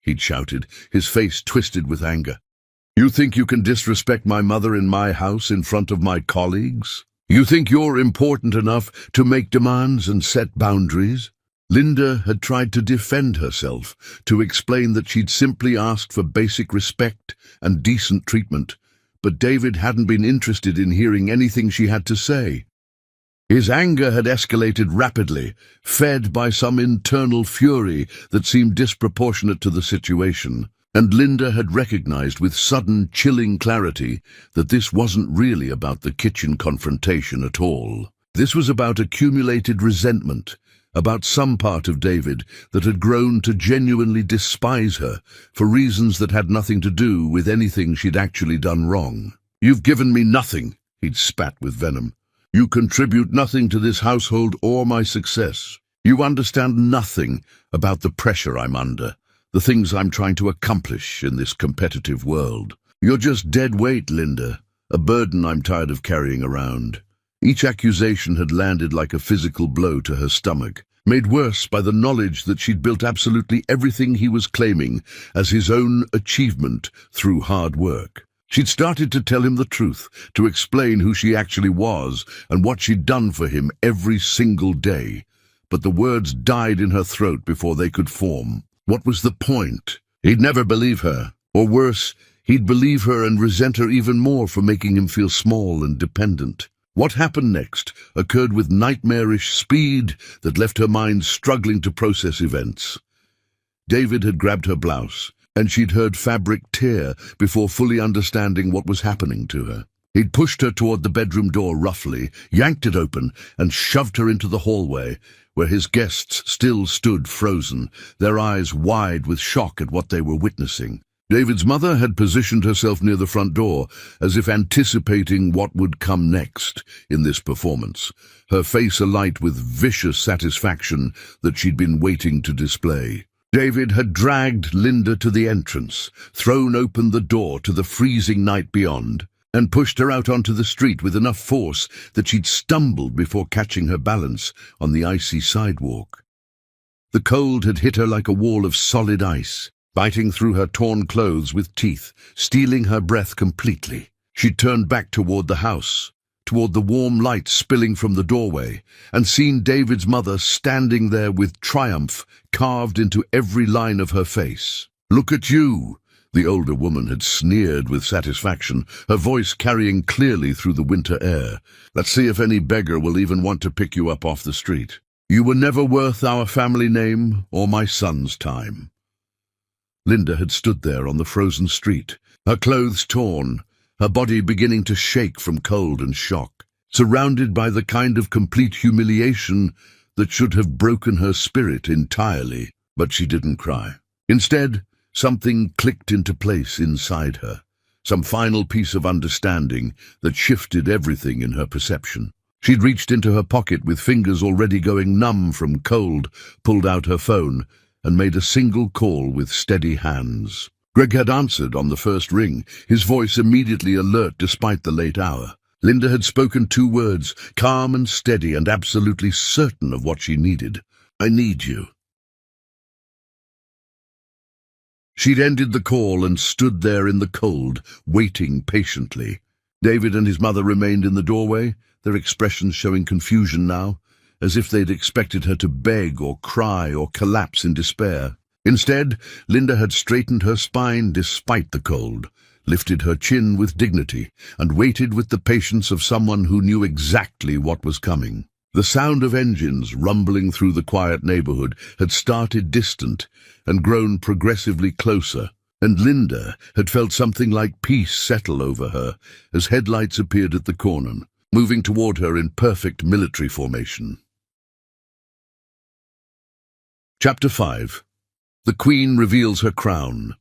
S1: he'd shouted, his face twisted with anger. "You think you can disrespect my mother in my house in front of my colleagues? You think you're important enough to make demands and set boundaries?" Linda had tried to defend herself, to explain that she'd simply asked for basic respect and decent treatment, but David hadn't been interested in hearing anything she had to say. His anger had escalated rapidly, fed by some internal fury that seemed disproportionate to the situation, and Linda had recognized with sudden, chilling clarity that this wasn't really about the kitchen confrontation at all. This was about accumulated resentment, about some part of David that had grown to genuinely despise her for reasons that had nothing to do with anything she'd actually done wrong. "You've given me nothing," he'd spat with venom. "You contribute nothing to this household or my success. You understand nothing about the pressure I'm under, the things I'm trying to accomplish in this competitive world. You're just dead weight, Linda, a burden I'm tired of carrying around." Each accusation had landed like a physical blow to her stomach, made worse by the knowledge that she'd built absolutely everything he was claiming as his own achievement through hard work. She'd started to tell him the truth, to explain who she actually was and what she'd done for him every single day, but the words died in her throat before they could form. What was the point? He'd never believe her, or worse, he'd believe her and resent her even more for making him feel small and dependent. What happened next occurred with nightmarish speed that left her mind struggling to process events. David had grabbed her blouse, and she'd heard fabric tear before fully understanding what was happening to her. He'd pushed her toward the bedroom door roughly, yanked it open, and shoved her into the hallway, where his guests still stood frozen, their eyes wide with shock at what they were witnessing. David's mother had positioned herself near the front door, as if anticipating what would come next in this performance, her face alight with vicious satisfaction that she'd been waiting to display. David had dragged Linda to the entrance, thrown open the door to the freezing night beyond, and pushed her out onto the street with enough force that she'd stumbled before catching her balance on the icy sidewalk. The cold had hit her like a wall of solid ice, biting through her torn clothes with teeth, stealing her breath completely. She turned back toward the house, toward the warm light spilling from the doorway, and seen David's mother standing there with triumph carved into every line of her face. "Look at you," the older woman had sneered with satisfaction, her voice carrying clearly through the winter air. "Let's see if any beggar will even want to pick you up off the street. You were never worth our family name or my son's time." Linda had stood there on the frozen street, her clothes torn, her body beginning to shake from cold and shock, surrounded by the kind of complete humiliation that should have broken her spirit entirely. But she didn't cry. Instead, something clicked into place inside her, some final piece of understanding that shifted everything in her perception. She'd reached into her pocket with fingers already going numb from cold, pulled out her phone, and made a single call with steady hands. Greg had answered on the first ring, his voice immediately alert despite the late hour. Linda had spoken 2 words, calm and steady and absolutely certain of what she needed. "I need you." She'd ended the call and stood there in the cold, waiting patiently. David and his mother remained in the doorway, their expressions showing confusion now, as if they'd expected her to beg or cry or collapse in despair. Instead, Linda had straightened her spine despite the cold, lifted her chin with dignity, and waited with the patience of someone who knew exactly what was coming. The sound of engines rumbling through the quiet neighborhood had started distant and grown progressively closer, and Linda had felt something like peace settle over her as headlights appeared at the corner, moving toward her in perfect military formation. Chapter 5. The Queen reveals her crown.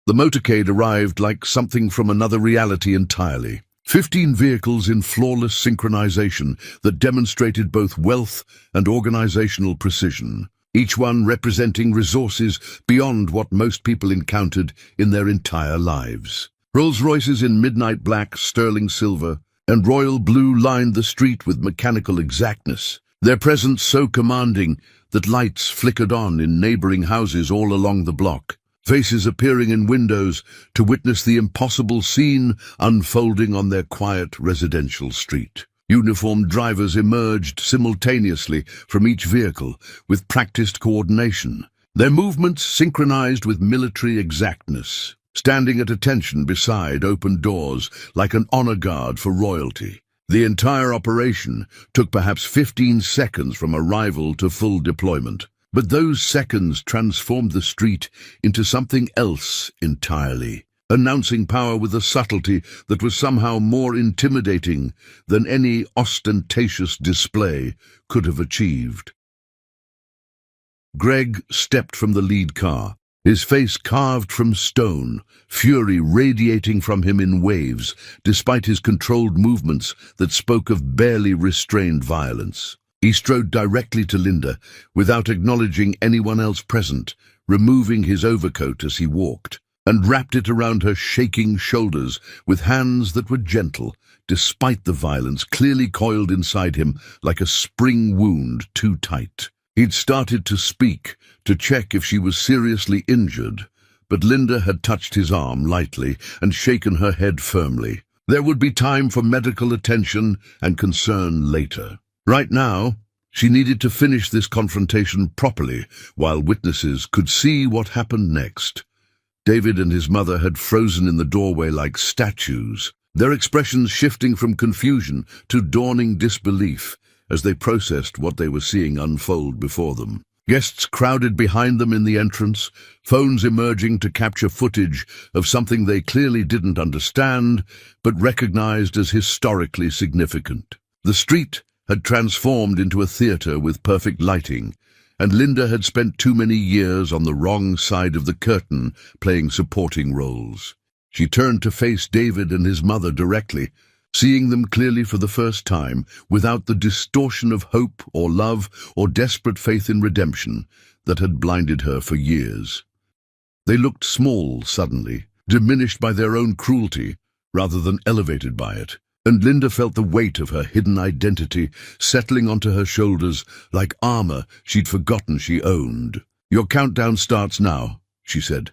S1: The motorcade arrived like something from another reality entirely. 15 vehicles in flawless synchronization that demonstrated both wealth and organizational precision, each one representing resources beyond what most people encountered in their entire lives. Rolls-Royces in midnight black, sterling silver, and royal blue lined the street with mechanical exactness, their presence so commanding that lights flickered on in neighboring houses all along the block, faces appearing in windows to witness the impossible scene unfolding on their quiet residential street. Uniformed drivers emerged simultaneously from each vehicle with practiced coordination, their movements synchronized with military exactness, standing at attention beside open doors like an honor guard for royalty. The entire operation took perhaps 15 seconds from arrival to full deployment. But those seconds transformed the street into something else entirely, announcing power with a subtlety that was somehow more intimidating than any ostentatious display could have achieved. Greg stepped from the lead car, his face carved from stone, fury radiating from him in waves, despite his controlled movements that spoke of barely restrained violence. He strode directly to Linda, without acknowledging anyone else present, removing his overcoat as he walked, and wrapped it around her shaking shoulders with hands that were gentle, despite the violence clearly coiled inside him like a spring wound too tight. He'd started to speak, to check if she was seriously injured, but Linda had touched his arm lightly and shaken her head firmly. There would be time for medical attention and concern later. Right now, she needed to finish this confrontation properly while witnesses could see what happened next. David and his mother had frozen in the doorway like statues, their expressions shifting from confusion to dawning disbelief as they processed what they were seeing unfold before them. Guests crowded behind them in the entrance, phones emerging to capture footage of something they clearly didn't understand, but recognized as historically significant. The street had transformed into a theater with perfect lighting, and Linda had spent too many years on the wrong side of the curtain playing supporting roles. She turned to face David and his mother directly, seeing them clearly for the first time, without the distortion of hope or love or desperate faith in redemption that had blinded her for years. They looked small suddenly, diminished by their own cruelty rather than elevated by it, and Linda felt the weight of her hidden identity settling onto her shoulders like armor she'd forgotten she owned. "Your countdown starts now," she said,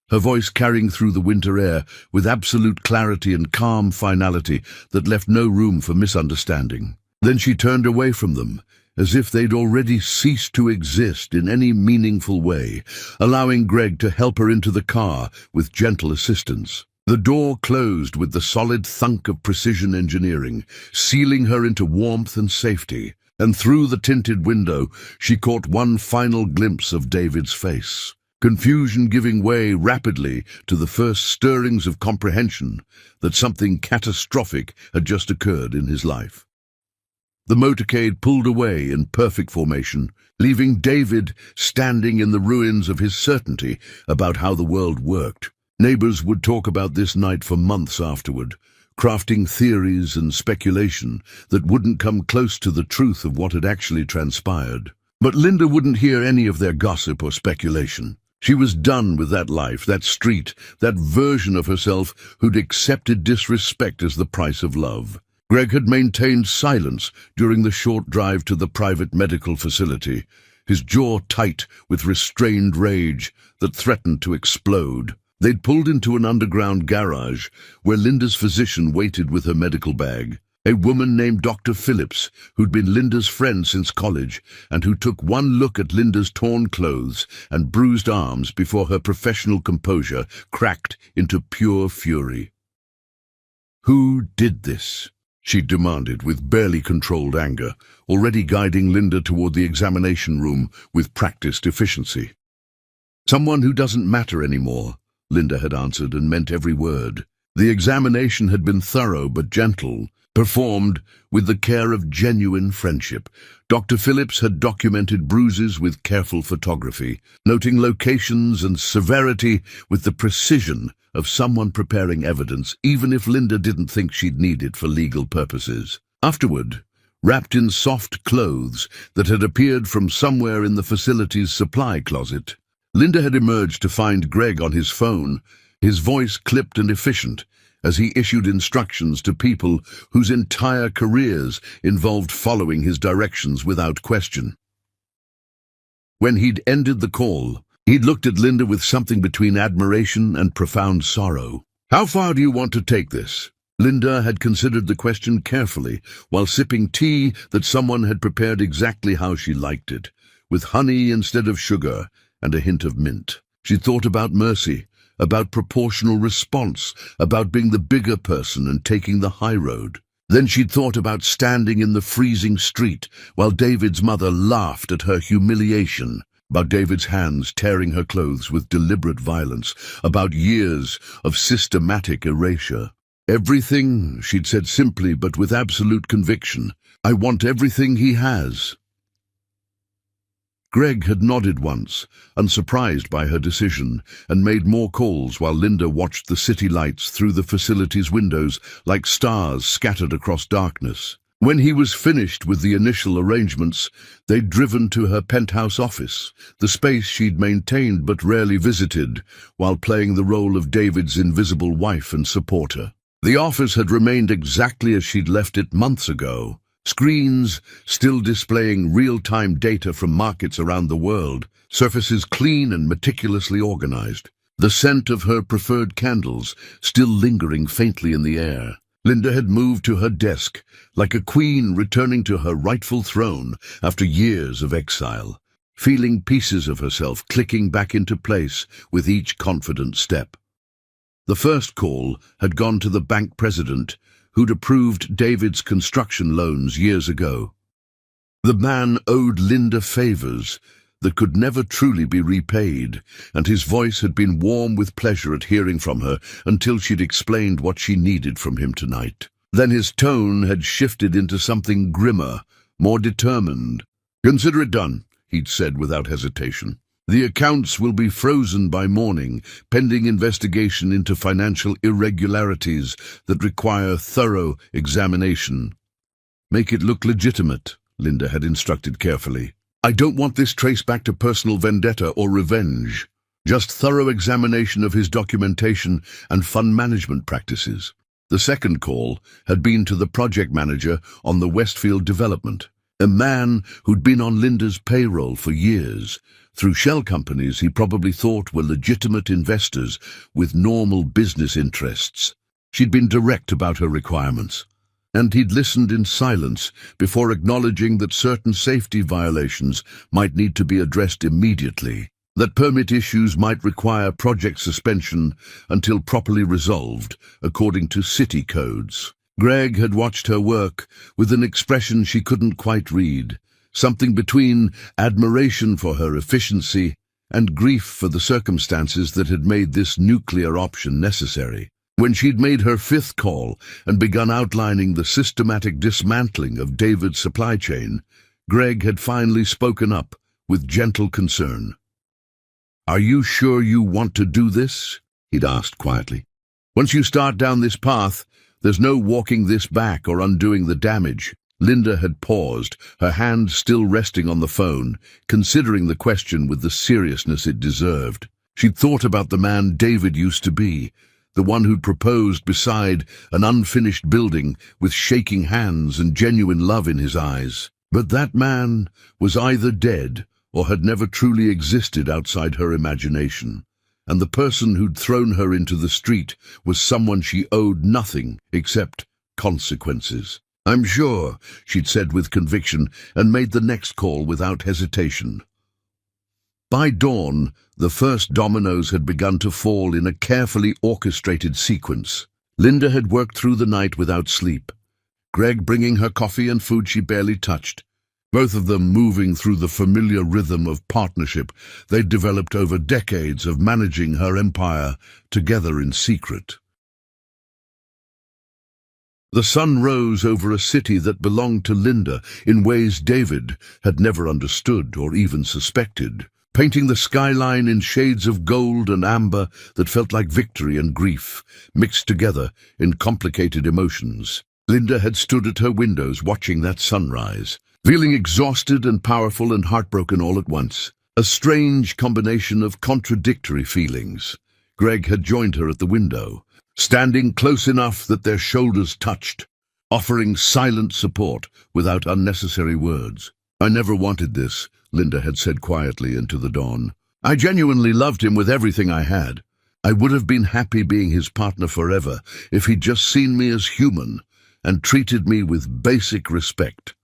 S1: her voice carrying through the winter air with absolute clarity and calm finality that left no room for misunderstanding. Then she turned away from them, as if they'd already ceased to exist in any meaningful way, allowing Greg to help her into the car with gentle assistance. The door closed with the solid thunk of precision engineering, sealing her into warmth and safety, and through the tinted window she caught one final glimpse of David's face, confusion giving way rapidly to the first stirrings of comprehension that something catastrophic had just occurred in his life. The motorcade pulled away in perfect formation, leaving David standing in the ruins of his certainty about how the world worked. Neighbors would talk about this night for months afterward, crafting theories and speculation that wouldn't come close to the truth of what had actually transpired. But Linda wouldn't hear any of their gossip or speculation. She was done with that life, that street, that version of herself who'd accepted disrespect as the price of love. Greg had maintained silence during the short drive to the private medical facility, his jaw tight with restrained rage that threatened to explode. They'd pulled into an underground garage where Linda's physician waited with her medical bag. A woman named Dr. Phillips, who'd been Linda's friend since college, and who took one look at Linda's torn clothes and bruised arms before her professional composure cracked into pure fury. "Who did this?" she demanded with barely controlled anger, already guiding Linda toward the examination room with practiced efficiency. "Someone who doesn't matter anymore," Linda had answered and meant every word. The examination had been thorough but gentle, performed with the care of genuine friendship. Dr. Phillips had documented bruises with careful photography, noting locations and severity with the precision of someone preparing evidence, even if Linda didn't think she'd need it for legal purposes. Afterward, wrapped in soft clothes that had appeared from somewhere in the facility's supply closet, Linda had emerged to find Greg on his phone, his voice clipped and efficient, as he issued instructions to people whose entire careers involved following his directions without question. When he'd ended the call, he'd looked at Linda with something between admiration and profound sorrow. "How far do you want to take this?" Linda had considered the question carefully while sipping tea that someone had prepared exactly how she liked it, with honey instead of sugar and a hint of mint. She thought about mercy, about proportional response, about being the bigger person and taking the high road. Then she'd thought about standing in the freezing street while David's mother laughed at her humiliation, about David's hands tearing her clothes with deliberate violence, about years of systematic erasure. "Everything," she'd said simply but with absolute conviction. "I want everything he has." Greg had nodded once, unsurprised by her decision, and made more calls while Linda watched the city lights through the facility's windows like stars scattered across darkness. When he was finished with the initial arrangements, they'd driven to her penthouse office, the space she'd maintained but rarely visited, while playing the role of David's invisible wife and supporter. The office had remained exactly as she'd left it months ago. Screens still displaying real-time data from markets around the world, surfaces clean and meticulously organized, the scent of her preferred candles still lingering faintly in the air. Linda had moved to her desk, like a queen returning to her rightful throne after years of exile, feeling pieces of herself clicking back into place with each confident step. The first call had gone to the bank president, who'd approved David's construction loans years ago. The man owed Linda favors that could never truly be repaid, and his voice had been warm with pleasure at hearing from her until she'd explained what she needed from him tonight. Then his tone had shifted into something grimmer, more determined. "Consider it done," he'd said without hesitation. "The accounts will be frozen by morning, pending investigation into financial irregularities that require thorough examination." "Make it look legitimate," Linda had instructed carefully. "I don't want this traced back to personal vendetta or revenge. Just thorough examination of his documentation and fund management practices." The second call had been to the project manager on the Westfield development, a man who'd been on Linda's payroll for years. Through shell companies he probably thought were legitimate investors with normal business interests. She'd been direct about her requirements, and he'd listened in silence before acknowledging that certain safety violations might need to be addressed immediately, that permit issues might require project suspension until properly resolved, according to city codes. Greg had watched her work with an expression she couldn't quite read, something between admiration for her efficiency and grief for the circumstances that had made this nuclear option necessary. When she'd made her fifth call and begun outlining the systematic dismantling of David's supply chain, Greg had finally spoken up with gentle concern. "Are you sure you want to do this?" he'd asked quietly. "Once you start down this path, there's no walking this back or undoing the damage." Linda had paused, her hand still resting on the phone, considering the question with the seriousness it deserved. She'd thought about the man David used to be, the one who'd proposed beside an unfinished building with shaking hands and genuine love in his eyes. But that man was either dead or had never truly existed outside her imagination, and the person who'd thrown her into the street was someone she owed nothing except consequences. "I'm sure," she'd said with conviction, and made the next call without hesitation. By dawn, the first dominoes had begun to fall in a carefully orchestrated sequence. Linda had worked through the night without sleep, Greg bringing her coffee and food she barely touched, both of them moving through the familiar rhythm of partnership they'd developed over decades of managing her empire together in secret. The sun rose over a city that belonged to Linda in ways David had never understood or even suspected, painting the skyline in shades of gold and amber that felt like victory and grief, mixed together in complicated emotions. Linda had stood at her windows watching that sunrise, feeling exhausted and powerful and heartbroken all at once, a strange combination of contradictory feelings. Greg had joined her at the window, standing close enough that their shoulders touched, offering silent support without unnecessary words. "I never wanted this," Linda had said quietly into the dawn. "I genuinely loved him with everything I had. I would have been happy being his partner forever if he'd just seen me as human and treated me with basic respect."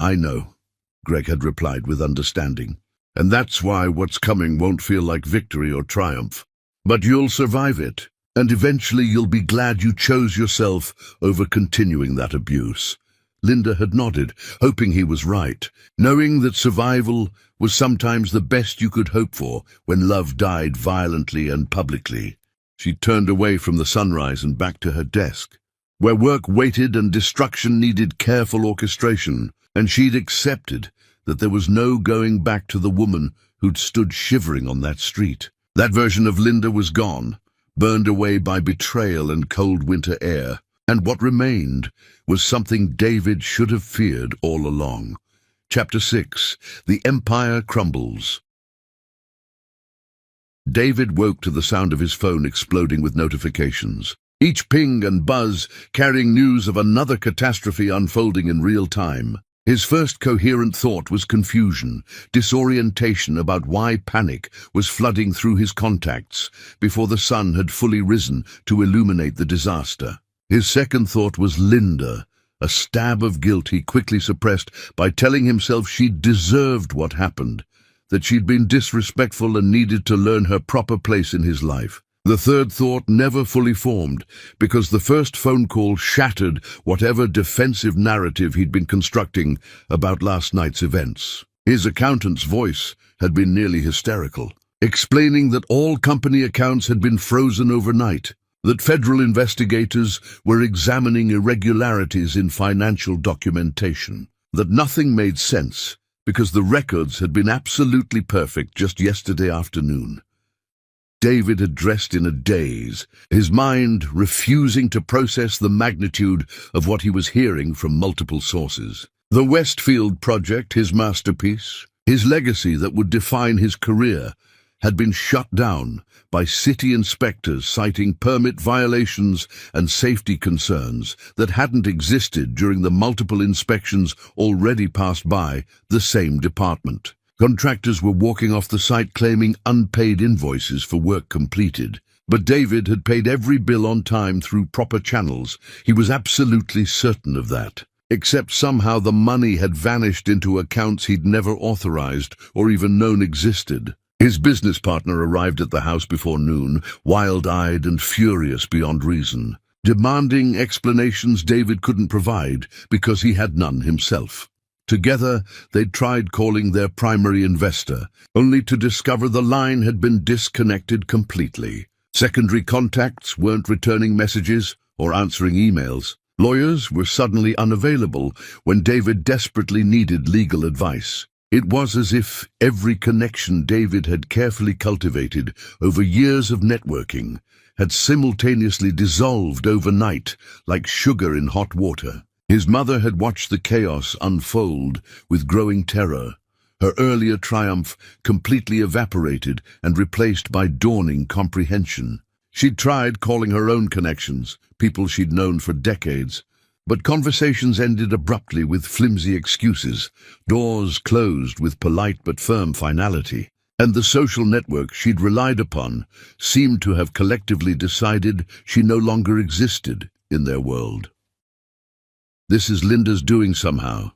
S1: "I know," Greg had replied with understanding, "and that's why what's coming won't feel like victory or triumph. But you'll survive it. And eventually you'll be glad you chose yourself over continuing that abuse." Linda had nodded, hoping he was right, knowing that survival was sometimes the best you could hope for when love died violently and publicly. She turned away from the sunrise and back to her desk, where work waited and destruction needed careful orchestration, and she'd accepted that there was no going back to the woman who'd stood shivering on that street. That version of Linda was gone, burned away by betrayal and cold winter air, and what remained was something David should have feared all along. Chapter 6. The Empire Crumbles. David woke to the sound of his phone exploding with notifications, each ping and buzz carrying news of another catastrophe unfolding in real time. His first coherent thought was confusion, disorientation about why panic was flooding through his contacts before the sun had fully risen to illuminate the disaster. His second thought was Linda, a stab of guilt he quickly suppressed by telling himself she'd deserved what happened, that she'd been disrespectful and needed to learn her proper place in his life. The third thought never fully formed, because the first phone call shattered whatever defensive narrative he'd been constructing about last night's events. His accountant's voice had been nearly hysterical, explaining that all company accounts had been frozen overnight, that federal investigators were examining irregularities in financial documentation, that nothing made sense because the records had been absolutely perfect just yesterday afternoon. David had dressed in a daze, his mind refusing to process the magnitude of what he was hearing from multiple sources. The Westfield project, his masterpiece, his legacy that would define his career, had been shut down by city inspectors citing permit violations and safety concerns that hadn't existed during the multiple inspections already passed by the same department. Contractors were walking off the site claiming unpaid invoices for work completed, but David had paid every bill on time through proper channels. He was absolutely certain of that, except somehow the money had vanished into accounts he'd never authorized or even known existed. His business partner arrived at the house before noon, wild-eyed and furious beyond reason, demanding explanations David couldn't provide because he had none himself. Together, they'd tried calling their primary investor, only to discover the line had been disconnected completely. Secondary contacts weren't returning messages or answering emails. Lawyers were suddenly unavailable when David desperately needed legal advice. It was as if every connection David had carefully cultivated over years of networking had simultaneously dissolved overnight like sugar in hot water. His mother had watched the chaos unfold with growing terror, her earlier triumph completely evaporated and replaced by dawning comprehension. She'd tried calling her own connections, people she'd known for decades, but conversations ended abruptly with flimsy excuses, doors closed with polite but firm finality, and the social network she'd relied upon seemed to have collectively decided she no longer existed in their world. "This is Linda's doing somehow,"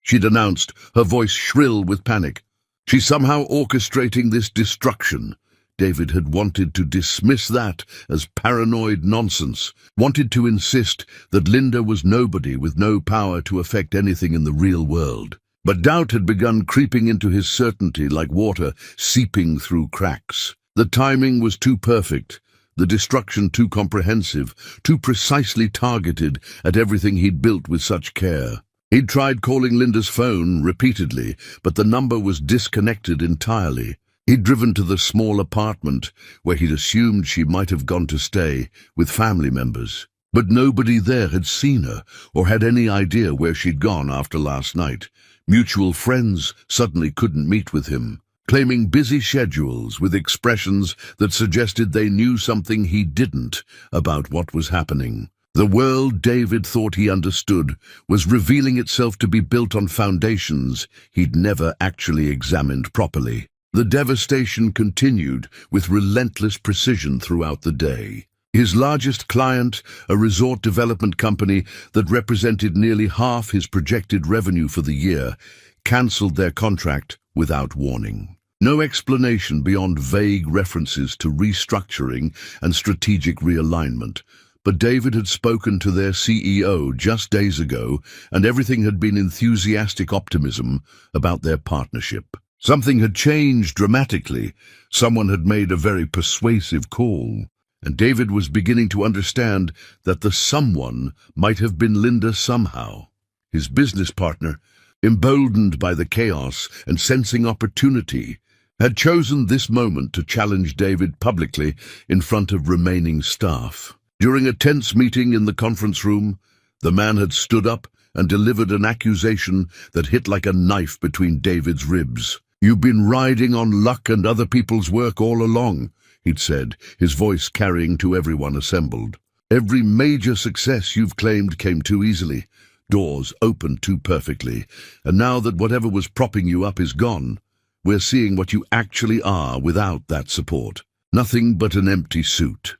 S1: she'd announced, her voice shrill with panic. "She's somehow orchestrating this destruction." David had wanted to dismiss that as paranoid nonsense, wanted to insist that Linda was nobody with no power to affect anything in the real world. But doubt had begun creeping into his certainty like water seeping through cracks. The timing was too perfect, the destruction too comprehensive, too precisely targeted at everything he'd built with such care. He'd tried calling Linda's phone repeatedly, but the number was disconnected entirely. He'd driven to the small apartment where he'd assumed she might have gone to stay with family members. But nobody there had seen her or had any idea where she'd gone after last night. Mutual friends suddenly couldn't meet with him, claiming busy schedules with expressions that suggested they knew something he didn't about what was happening. The world David thought he understood was revealing itself to be built on foundations he'd never actually examined properly. The devastation continued with relentless precision throughout the day. His largest client, a resort development company that represented nearly half his projected revenue for the year, cancelled their contract without warning. No explanation beyond vague references to restructuring and strategic realignment. But David had spoken to their CEO just days ago, and everything had been enthusiastic optimism about their partnership. Something had changed dramatically. Someone had made a very persuasive call, and David was beginning to understand that the someone might have been Linda somehow. His business partner, emboldened by the chaos and sensing opportunity, had chosen this moment to challenge David publicly in front of remaining staff. During a tense meeting in the conference room, the man had stood up and delivered an accusation that hit like a knife between David's ribs. "You've been riding on luck and other people's work all along," he'd said, his voice carrying to everyone assembled. "Every major success you've claimed came too easily. Doors opened too perfectly. And now that whatever was propping you up is gone, we're seeing what you actually are without that support. Nothing but an empty suit."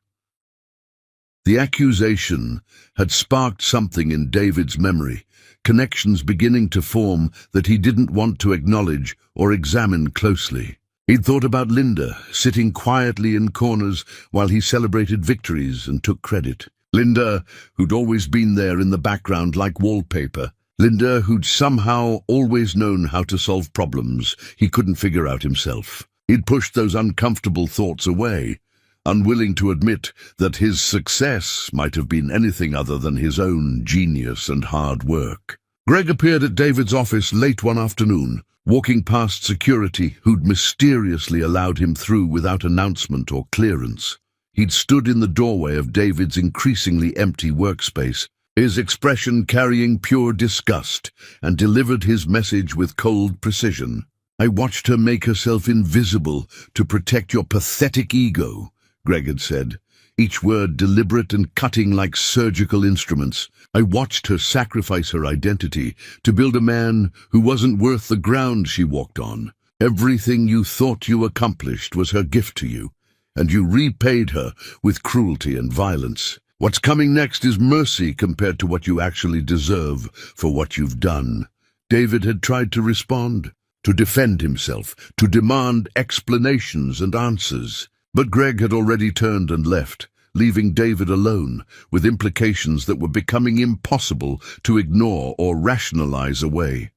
S1: The accusation had sparked something in David's memory, connections beginning to form that he didn't want to acknowledge or examine closely. He'd thought about Linda, sitting quietly in corners while he celebrated victories and took credit. Linda, who'd always been there in the background like wallpaper. Linda, who'd somehow always known how to solve problems he couldn't figure out himself. He'd pushed those uncomfortable thoughts away, unwilling to admit that his success might have been anything other than his own genius and hard work. Greg appeared at David's office late one afternoon, walking past security who'd mysteriously allowed him through without announcement or clearance. He'd stood in the doorway of David's increasingly empty workspace, his expression carrying pure disgust, and delivered his message with cold precision. "I watched her make herself invisible to protect your pathetic ego," Greg had said, each word deliberate and cutting like surgical instruments. "I watched her sacrifice her identity to build a man who wasn't worth the ground she walked on. Everything you thought you accomplished was her gift to you, and you repaid her with cruelty and violence. What's coming next is mercy compared to what you actually deserve for what you've done." David had tried to respond, to defend himself, to demand explanations and answers. But Greg had already turned and left, leaving David alone with implications that were becoming impossible to ignore or rationalize away.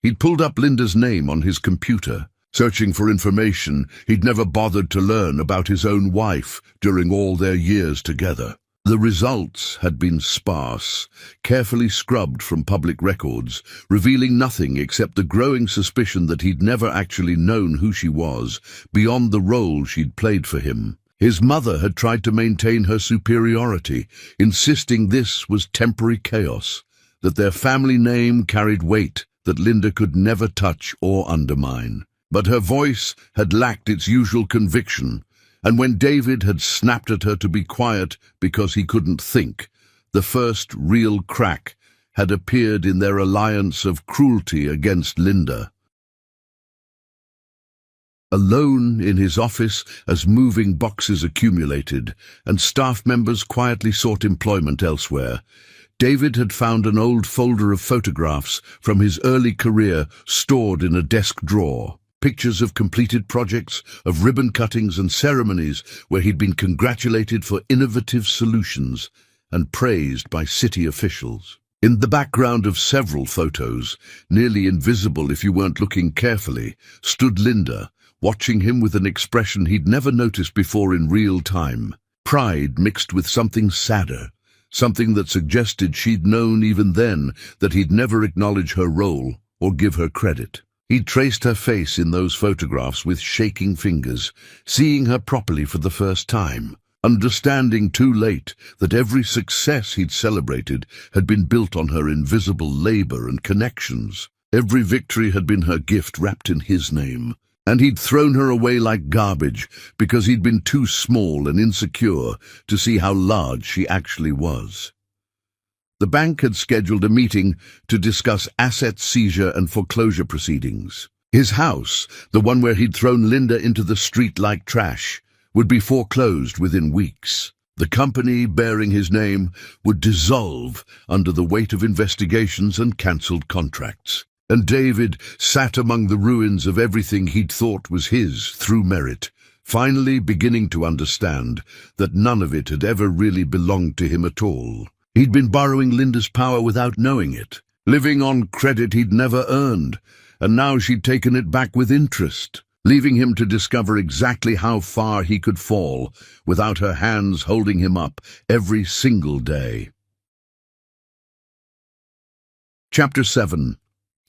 S1: He'd pulled up Linda's name on his computer, searching for information he'd never bothered to learn about his own wife during all their years together. The results had been sparse, carefully scrubbed from public records, revealing nothing except the growing suspicion that he'd never actually known who she was, beyond the role she'd played for him. His mother had tried to maintain her superiority, insisting this was temporary chaos, that their family name carried weight that Linda could never touch or undermine. But her voice had lacked its usual conviction, and when David had snapped at her to be quiet because he couldn't think, the first real crack had appeared in their alliance of cruelty against Linda. Alone in his office as moving boxes accumulated and staff members quietly sought employment elsewhere, David had found an old folder of photographs from his early career stored in a desk drawer. Pictures of completed projects, of ribbon cuttings and ceremonies where he'd been congratulated for innovative solutions and praised by city officials. In the background of several photos, nearly invisible if you weren't looking carefully, stood Linda, watching him with an expression he'd never noticed before in real time. Pride mixed with something sadder, something that suggested she'd known even then that he'd never acknowledge her role or give her credit. He'd traced her face in those photographs with shaking fingers, seeing her properly for the first time, understanding too late that every success he'd celebrated had been built on her invisible labor and connections. Every victory had been her gift wrapped in his name, and he'd thrown her away like garbage because he'd been too small and insecure to see how large she actually was. The bank had scheduled a meeting to discuss asset seizure and foreclosure proceedings. His house, the one where he'd thrown Linda into the street like trash, would be foreclosed within weeks. The company bearing his name would dissolve under the weight of investigations and cancelled contracts. And David sat among the ruins of everything he'd thought was his through merit, finally beginning to understand that none of it had ever really belonged to him at all. He'd been borrowing Linda's power without knowing it, living on credit he'd never earned, and now she'd taken it back with interest, leaving him to discover exactly how far he could fall without her hands holding him up every single day. Chapter 7.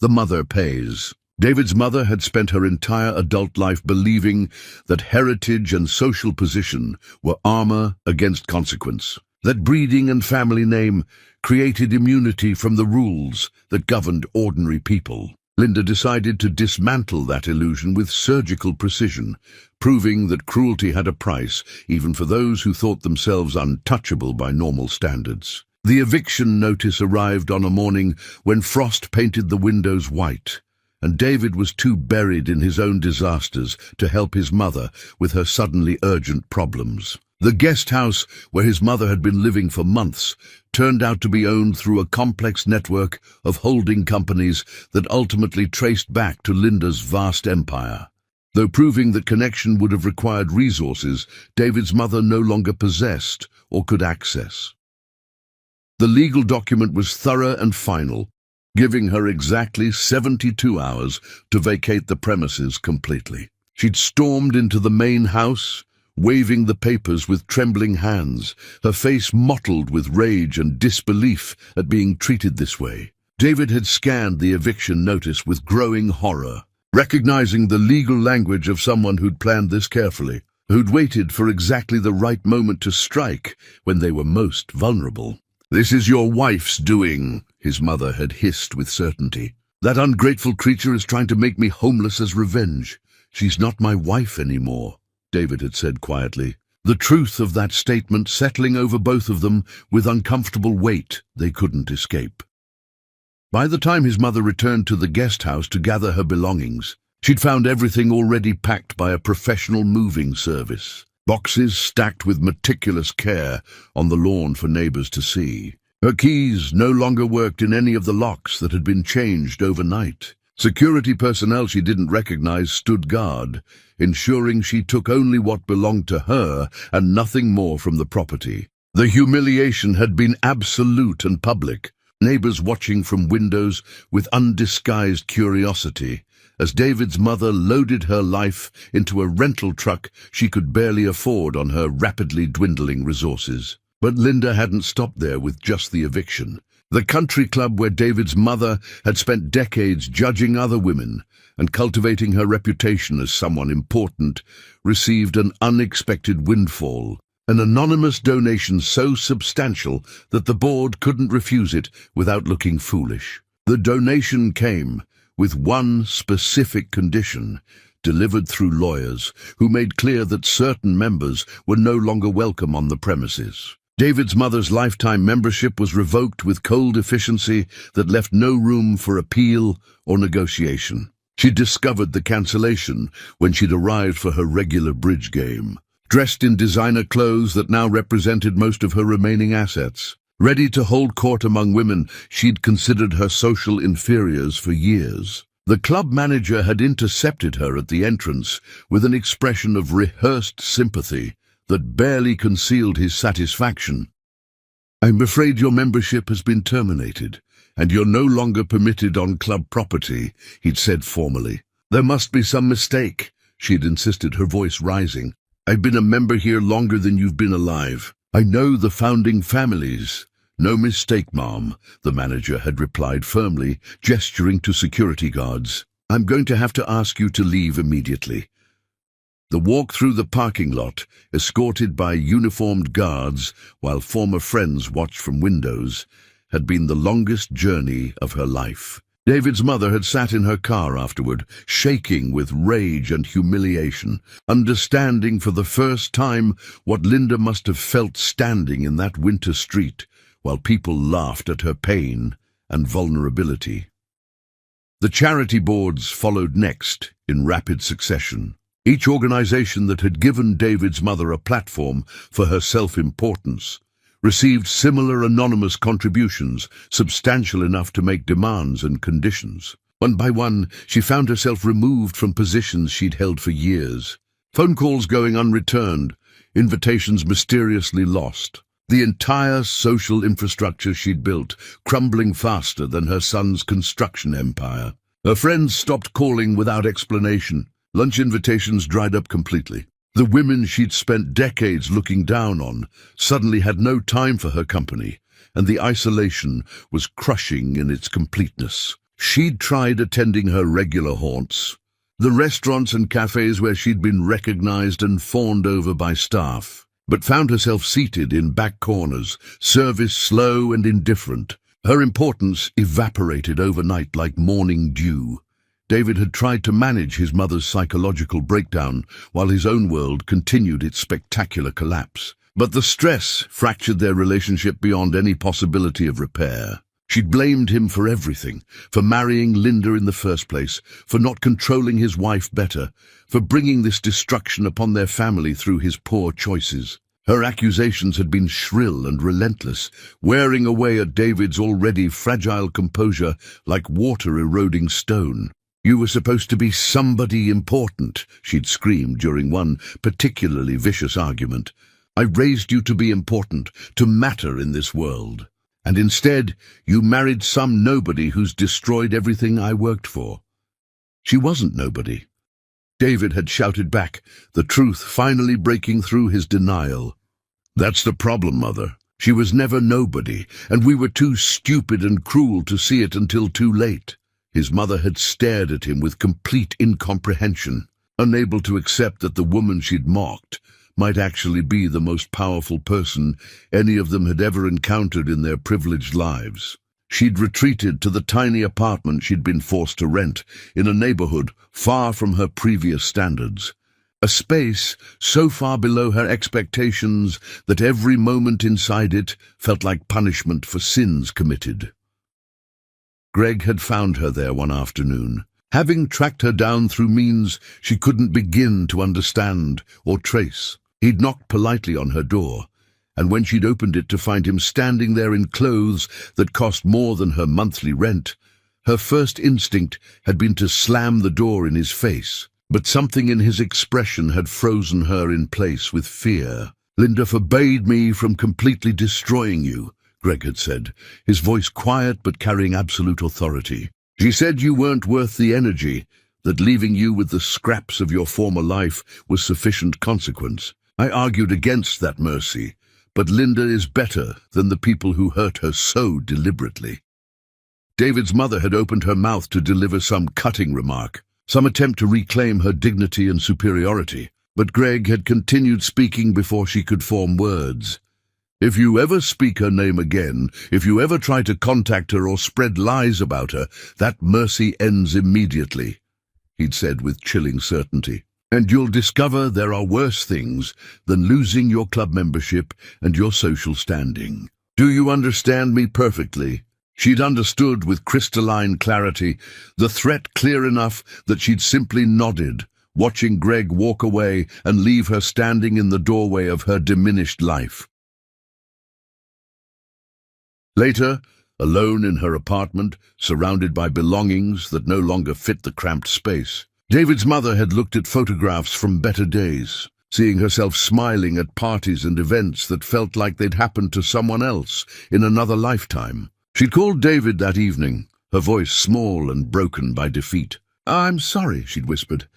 S1: The Mother Pays. David's mother had spent her entire adult life believing that heritage and social position were armor against consequence, that breeding and family name created immunity from the rules that governed ordinary people. Linda decided to dismantle that illusion with surgical precision, proving that cruelty had a price, even for those who thought themselves untouchable by normal standards. The eviction notice arrived on a morning when frost painted the windows white, and David was too buried in his own disasters to help his mother with her suddenly urgent problems. The guest house where his mother had been living for months turned out to be owned through a complex network of holding companies that ultimately traced back to Linda's vast empire. Though proving that connection would have required resources David's mother no longer possessed or could access. The legal document was thorough and final, giving her exactly 72 hours to vacate the premises completely. She'd stormed into the main house, waving the papers with trembling hands, her face mottled with rage and disbelief at being treated this way. David had scanned the eviction notice with growing horror, recognizing the legal language of someone who'd planned this carefully, who'd waited for exactly the right moment to strike when they were most vulnerable. "This is your wife's doing," his mother had hissed with certainty. "That ungrateful creature is trying to make me homeless as revenge. She's not my wife anymore," David had said quietly, the truth of that statement settling over both of them with uncomfortable weight they couldn't escape. By the time his mother returned to the guest house to gather her belongings, she'd found everything already packed by a professional moving service, boxes stacked with meticulous care on the lawn for neighbors to see. Her keys no longer worked in any of the locks that had been changed overnight. Security personnel she didn't recognize stood guard, ensuring she took only what belonged to her and nothing more from the property. The humiliation had been absolute and public, neighbors watching from windows with undisguised curiosity, as David's mother loaded her life into a rental truck she could barely afford on her rapidly dwindling resources. But Linda hadn't stopped there with just the eviction. The country club where David's mother had spent decades judging other women and cultivating her reputation as someone important received an unexpected windfall, an anonymous donation so substantial that the board couldn't refuse it without looking foolish. The donation came with one specific condition, delivered through lawyers who made clear that certain members were no longer welcome on the premises. David's mother's lifetime membership was revoked with cold efficiency that left no room for appeal or negotiation. She discovered the cancellation when she'd arrived for her regular bridge game, dressed in designer clothes that now represented most of her remaining assets. Ready to hold court among women she'd considered her social inferiors for years. The club manager had intercepted her at the entrance with an expression of rehearsed sympathy that barely concealed his satisfaction. "I'm afraid your membership has been terminated, and you're no longer permitted on club property," he'd said formally. "There must be some mistake," she'd insisted, her voice rising. "I've been a member here longer than you've been alive. I know the founding families." "No mistake, Mom," the manager had replied firmly, gesturing to security guards. "I'm going to have to ask you to leave immediately." The walk through the parking lot, escorted by uniformed guards while former friends watched from windows, had been the longest journey of her life. David's mother had sat in her car afterward, shaking with rage and humiliation, understanding for the first time what Linda must have felt standing in that winter street while people laughed at her pain and vulnerability. The charity boards followed next in rapid succession. Each organization that had given David's mother a platform for her self-importance received similar anonymous contributions, substantial enough to make demands and conditions. One by one, she found herself removed from positions she'd held for years. Phone calls going unreturned, invitations mysteriously lost. The entire social infrastructure she'd built crumbling faster than her son's construction empire. Her friends stopped calling without explanation. Lunch invitations dried up completely. The women she'd spent decades looking down on suddenly had no time for her company, and the isolation was crushing in its completeness. She'd tried attending her regular haunts, the restaurants and cafes where she'd been recognized and fawned over by staff, but found herself seated in back corners, service slow and indifferent. Her importance evaporated overnight like morning dew. David had tried to manage his mother's psychological breakdown while his own world continued its spectacular collapse. But the stress fractured their relationship beyond any possibility of repair. She'd blamed him for everything, for marrying Linda in the first place, for not controlling his wife better, for bringing this destruction upon their family through his poor choices. Her accusations had been shrill and relentless, wearing away at David's already fragile composure like water eroding stone. "You were supposed to be somebody important," she'd screamed during one particularly vicious argument. "I raised you to be important, to matter in this world. And instead, you married some nobody who's destroyed everything I worked for." She wasn't nobody. David had shouted back, the truth finally breaking through his denial. "That's the problem, Mother. She was never nobody, and we were too stupid and cruel to see it until too late." His mother had stared at him with complete incomprehension, unable to accept that the woman she'd mocked might actually be the most powerful person any of them had ever encountered in their privileged lives. She'd retreated to the tiny apartment she'd been forced to rent in a neighborhood far from her previous standards, a space so far below her expectations that every moment inside it felt like punishment for sins committed. Greg had found her there one afternoon, having tracked her down through means she couldn't begin to understand or trace. He'd knocked politely on her door, and when she'd opened it to find him standing there in clothes that cost more than her monthly rent, her first instinct had been to slam the door in his face. But something in his expression had frozen her in place with fear. "Linda forbade me from completely destroying you," Greg had said, his voice quiet but carrying absolute authority. "She said you weren't worth the energy, that leaving you with the scraps of your former life was sufficient consequence. I argued against that mercy, but Linda is better than the people who hurt her so deliberately. David's mother had opened her mouth to deliver some cutting remark, some attempt to reclaim her dignity and superiority, but Greg had continued speaking before she could form words. "If you ever speak her name again, if you ever try to contact her or spread lies about her, that mercy ends immediately," he'd said with chilling certainty. "And you'll discover there are worse things than losing your club membership and your social standing. Do you understand me perfectly?" She'd understood with crystalline clarity, the threat clear enough that she'd simply nodded, watching Greg walk away and leave her standing in the doorway of her diminished life. Later, alone in her apartment, surrounded by belongings that no longer fit the cramped space, David's mother had looked at photographs from better days, seeing herself smiling at parties and events that felt like they'd happened to someone else in another lifetime. She'd called David that evening, her voice small and broken by defeat. "I'm sorry," she'd whispered,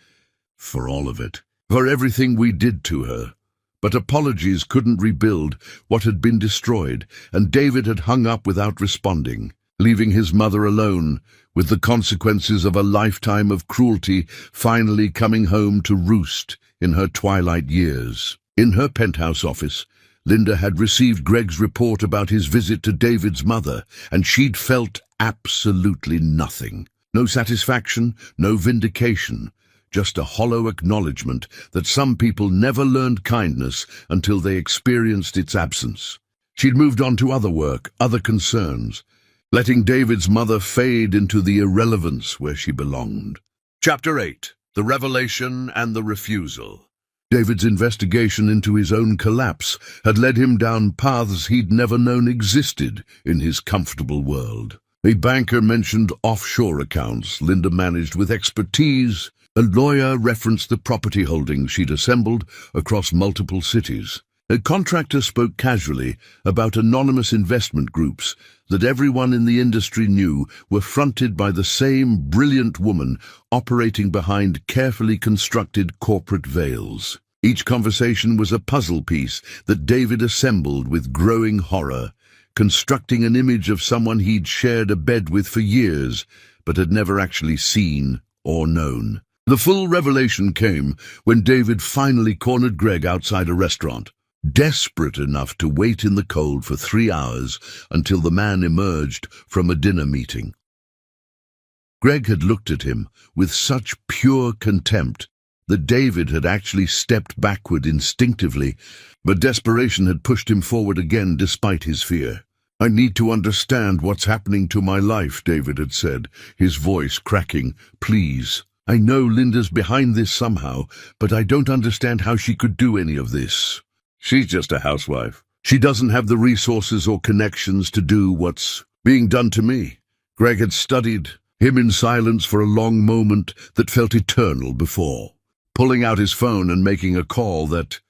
S1: "for all of it, for everything we did to her." But apologies couldn't rebuild what had been destroyed, and David had hung up without responding, leaving his mother alone, with the consequences of a lifetime of cruelty finally coming home to roost in her twilight years. In her penthouse office, Linda had received Greg's report about his visit to David's mother, and she'd felt absolutely nothing. No satisfaction, no vindication. Just a hollow acknowledgement that some people never learned kindness until they experienced its absence. She'd moved on to other work, other concerns, letting David's mother fade into the irrelevance where she belonged. Chapter 8. The Revelation and the Refusal. David's investigation into his own collapse had led him down paths he'd never known existed in his comfortable world. A banker mentioned offshore accounts Linda managed with expertise. A lawyer referenced the property holdings she'd assembled across multiple cities. A contractor spoke casually about anonymous investment groups that everyone in the industry knew were fronted by the same brilliant woman operating behind carefully constructed corporate veils. Each conversation was a puzzle piece that David assembled with growing horror, constructing an image of someone he'd shared a bed with for years, but had never actually seen or known. The full revelation came when David finally cornered Greg outside a restaurant, desperate enough to wait in the cold for 3 hours until the man emerged from a dinner meeting. Greg had looked at him with such pure contempt that David had actually stepped backward instinctively, but desperation had pushed him forward again despite his fear. "I need to understand what's happening to my life," David had said, his voice cracking. "Please. I know Linda's behind this somehow, but I don't understand how she could do any of this. She's just a housewife. She doesn't have the resources or connections to do what's being done to me." Greg had studied him in silence for a long moment that felt eternal before, pulling out his phone and making a call that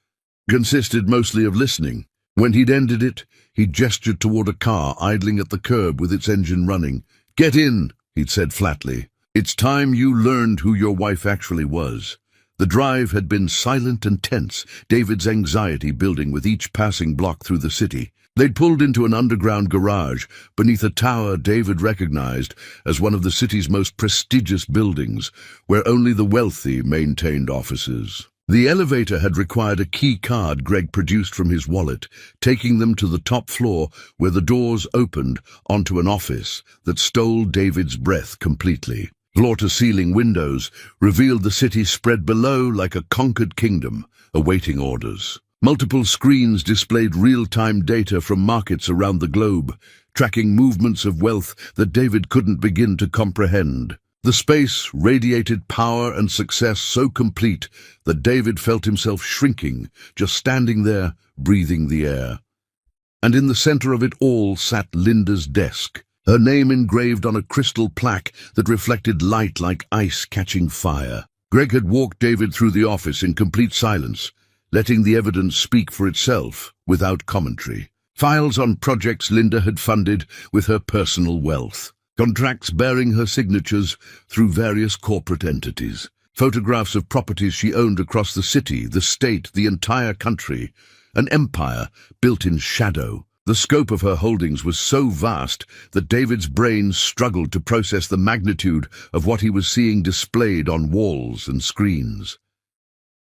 S1: consisted mostly of listening. When he'd ended it, he gestured toward a car idling at the curb with its engine running. "Get in," he'd said flatly. "It's time you learned who your wife actually was." The drive had been silent and tense, David's anxiety building with each passing block through the city. They'd pulled into an underground garage beneath a tower David recognized as one of the city's most prestigious buildings, where only the wealthy maintained offices. The elevator had required a key card Greg produced from his wallet, taking them to the top floor where the doors opened onto an office that stole David's breath completely. Floor-to-ceiling windows revealed the city spread below like a conquered kingdom, awaiting orders. Multiple screens displayed real-time data from markets around the globe, tracking movements of wealth that David couldn't begin to comprehend. The space radiated power and success so complete that David felt himself shrinking, just standing there, breathing the air. And in the center of it all sat Linda's desk, her name engraved on a crystal plaque that reflected light like ice catching fire. Greg had walked David through the office in complete silence, letting the evidence speak for itself without commentary. Files on projects Linda had funded with her personal wealth. Contracts bearing her signatures through various corporate entities. Photographs of properties she owned across the city, the state, the entire country. an empire built in shadow. The scope of her holdings was so vast that David's brain struggled to process the magnitude of what he was seeing displayed on walls and screens.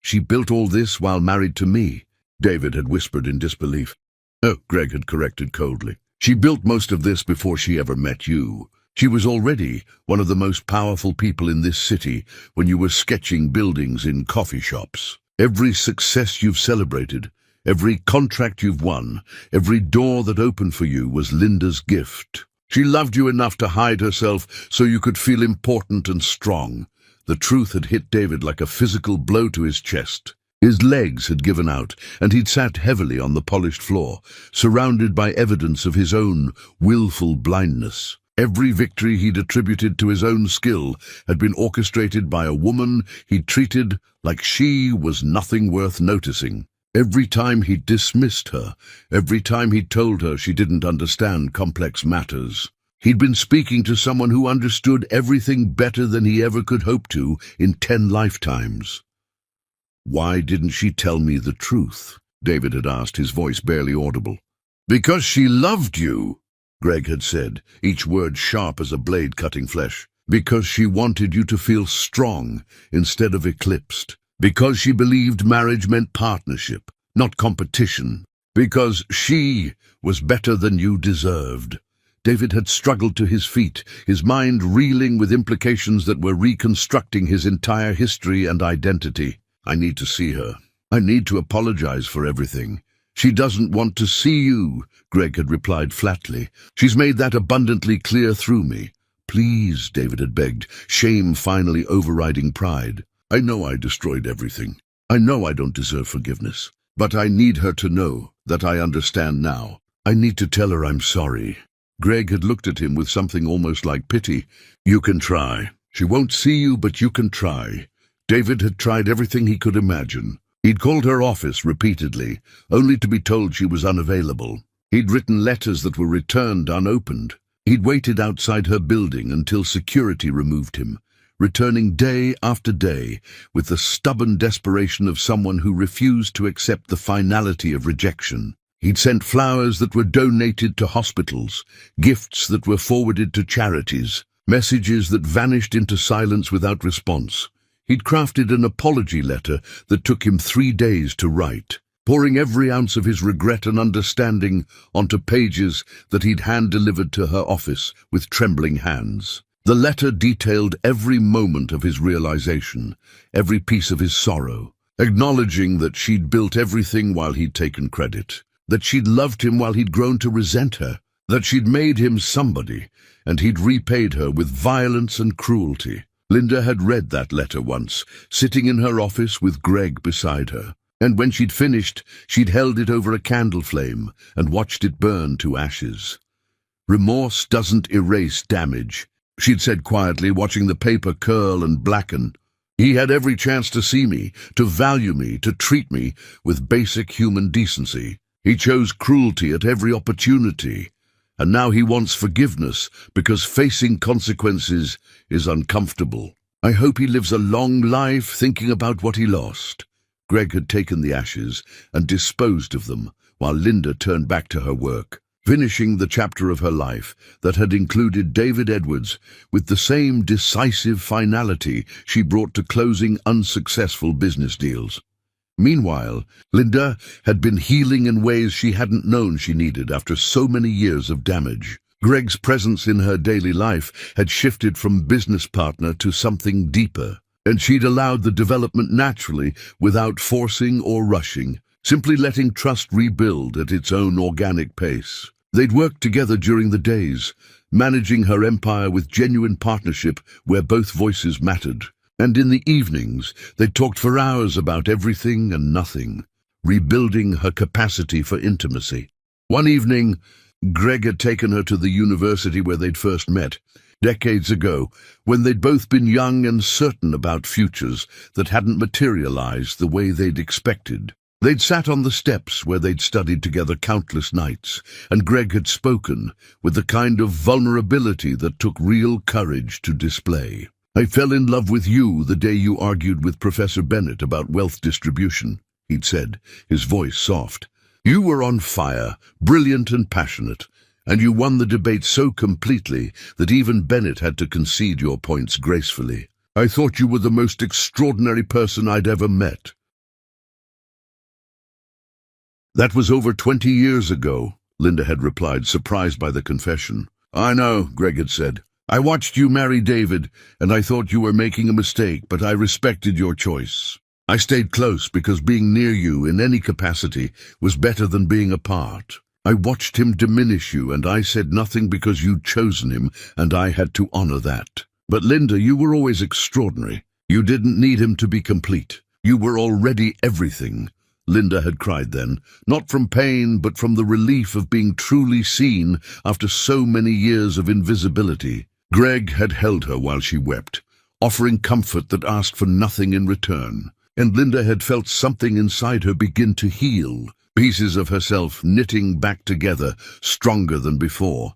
S1: "She built all this while married to me," David had whispered in disbelief. "Oh," Greg had corrected coldly. "She built most of this before she ever met you. She was already one of the most powerful people in this city when you were sketching buildings in coffee shops. Every success you've celebrated, every contract you've won, every door that opened for you was Linda's gift. She loved you enough to hide herself so you could feel important and strong." The truth had hit David like a physical blow to his chest. His legs had given out, and he'd sat heavily on the polished floor, surrounded by evidence of his own willful blindness. Every victory he'd attributed to his own skill had been orchestrated by a woman he'd treated like she was nothing worth noticing. Every time he'd dismissed her, every time he'd told her she didn't understand complex matters. He'd been speaking to someone who understood everything better than he ever could hope to in 10 lifetimes. "Why didn't she tell me the truth?" David had asked, his voice barely audible. "Because she loved you," Greg had said, each word sharp as a blade cutting flesh. "Because she wanted you to feel strong instead of eclipsed. Because she believed marriage meant partnership, not competition. Because she was better than you deserved." David had struggled to his feet, his mind reeling with implications that were reconstructing his entire history and identity. "I need to see her. I need to apologize for everything." "She doesn't want to see you," Greg had replied flatly. "She's made that abundantly clear through me." "Please," David had begged, shame finally overriding pride. "I know I destroyed everything. I know I don't deserve forgiveness. But I need her to know that I understand now. I need to tell her I'm sorry." Greg had looked at him with something almost like pity. "You can try. She won't see you, but you can try." David had tried everything he could imagine. He'd called her office repeatedly, only to be told she was unavailable. He'd written letters that were returned unopened. He'd waited outside her building until security removed him, returning day after day with the stubborn desperation of someone who refused to accept the finality of rejection. He'd sent flowers that were donated to hospitals, gifts that were forwarded to charities, messages that vanished into silence without response. He'd crafted an apology letter that took him 3 days to write, pouring every ounce of his regret and understanding onto pages that he'd hand-delivered to her office with trembling hands. The letter detailed every moment of his realization, every piece of his sorrow, acknowledging that she'd built everything while he'd taken credit, that she'd loved him while he'd grown to resent her, that she'd made him somebody, and he'd repaid her with violence and cruelty. Linda had read that letter once, sitting in her office with Greg beside her, and when she'd finished, she'd held it over a candle flame and watched it burn to ashes. "Remorse doesn't erase damage," she'd said quietly, watching the paper curl and blacken. "He had every chance to see me, to value me, to treat me with basic human decency. He chose cruelty at every opportunity. And now he wants forgiveness because facing consequences is uncomfortable. I hope he lives a long life thinking about what he lost." Greg had taken the ashes and disposed of them while Linda turned back to her work, finishing the chapter of her life that had included David Edwards with the same decisive finality she brought to closing unsuccessful business deals. Meanwhile, Linda had been healing in ways she hadn't known she needed after so many years of damage. Greg's presence in her daily life had shifted from business partner to something deeper, and she'd allowed the development naturally without forcing or rushing, simply letting trust rebuild at its own organic pace. They'd worked together during the days, managing her empire with genuine partnership where both voices mattered. And in the evenings, they talked for hours about everything and nothing, rebuilding her capacity for intimacy. One evening, Greg had taken her to the university where they'd first met, decades ago, when they'd both been young and certain about futures that hadn't materialized the way they'd expected. They'd sat on the steps where they'd studied together countless nights, and Greg had spoken with the kind of vulnerability that took real courage to display. "I fell in love with you the day you argued with Professor Bennett about wealth distribution," he'd said, his voice soft. You were on fire, brilliant and passionate, and you won the debate so completely that even Bennett had to concede your points gracefully. I thought you were the most extraordinary person I'd ever met. That was over 20 years ago, Linda had replied, surprised by the confession. I know, Greg had said. I watched you marry David, and I thought you were making a mistake, but I respected your choice. I stayed close because being near you in any capacity was better than being apart. I watched him diminish you, and I said nothing because you'd chosen him, and I had to honor that. But Linda, you were always extraordinary. You didn't need him to be complete. You were already everything. Linda had cried then, not from pain, but from the relief of being truly seen after so many years of invisibility. Greg had held her while she wept, offering comfort that asked for nothing in return. And Linda had felt something inside her begin to heal, pieces of herself knitting back together, stronger than before.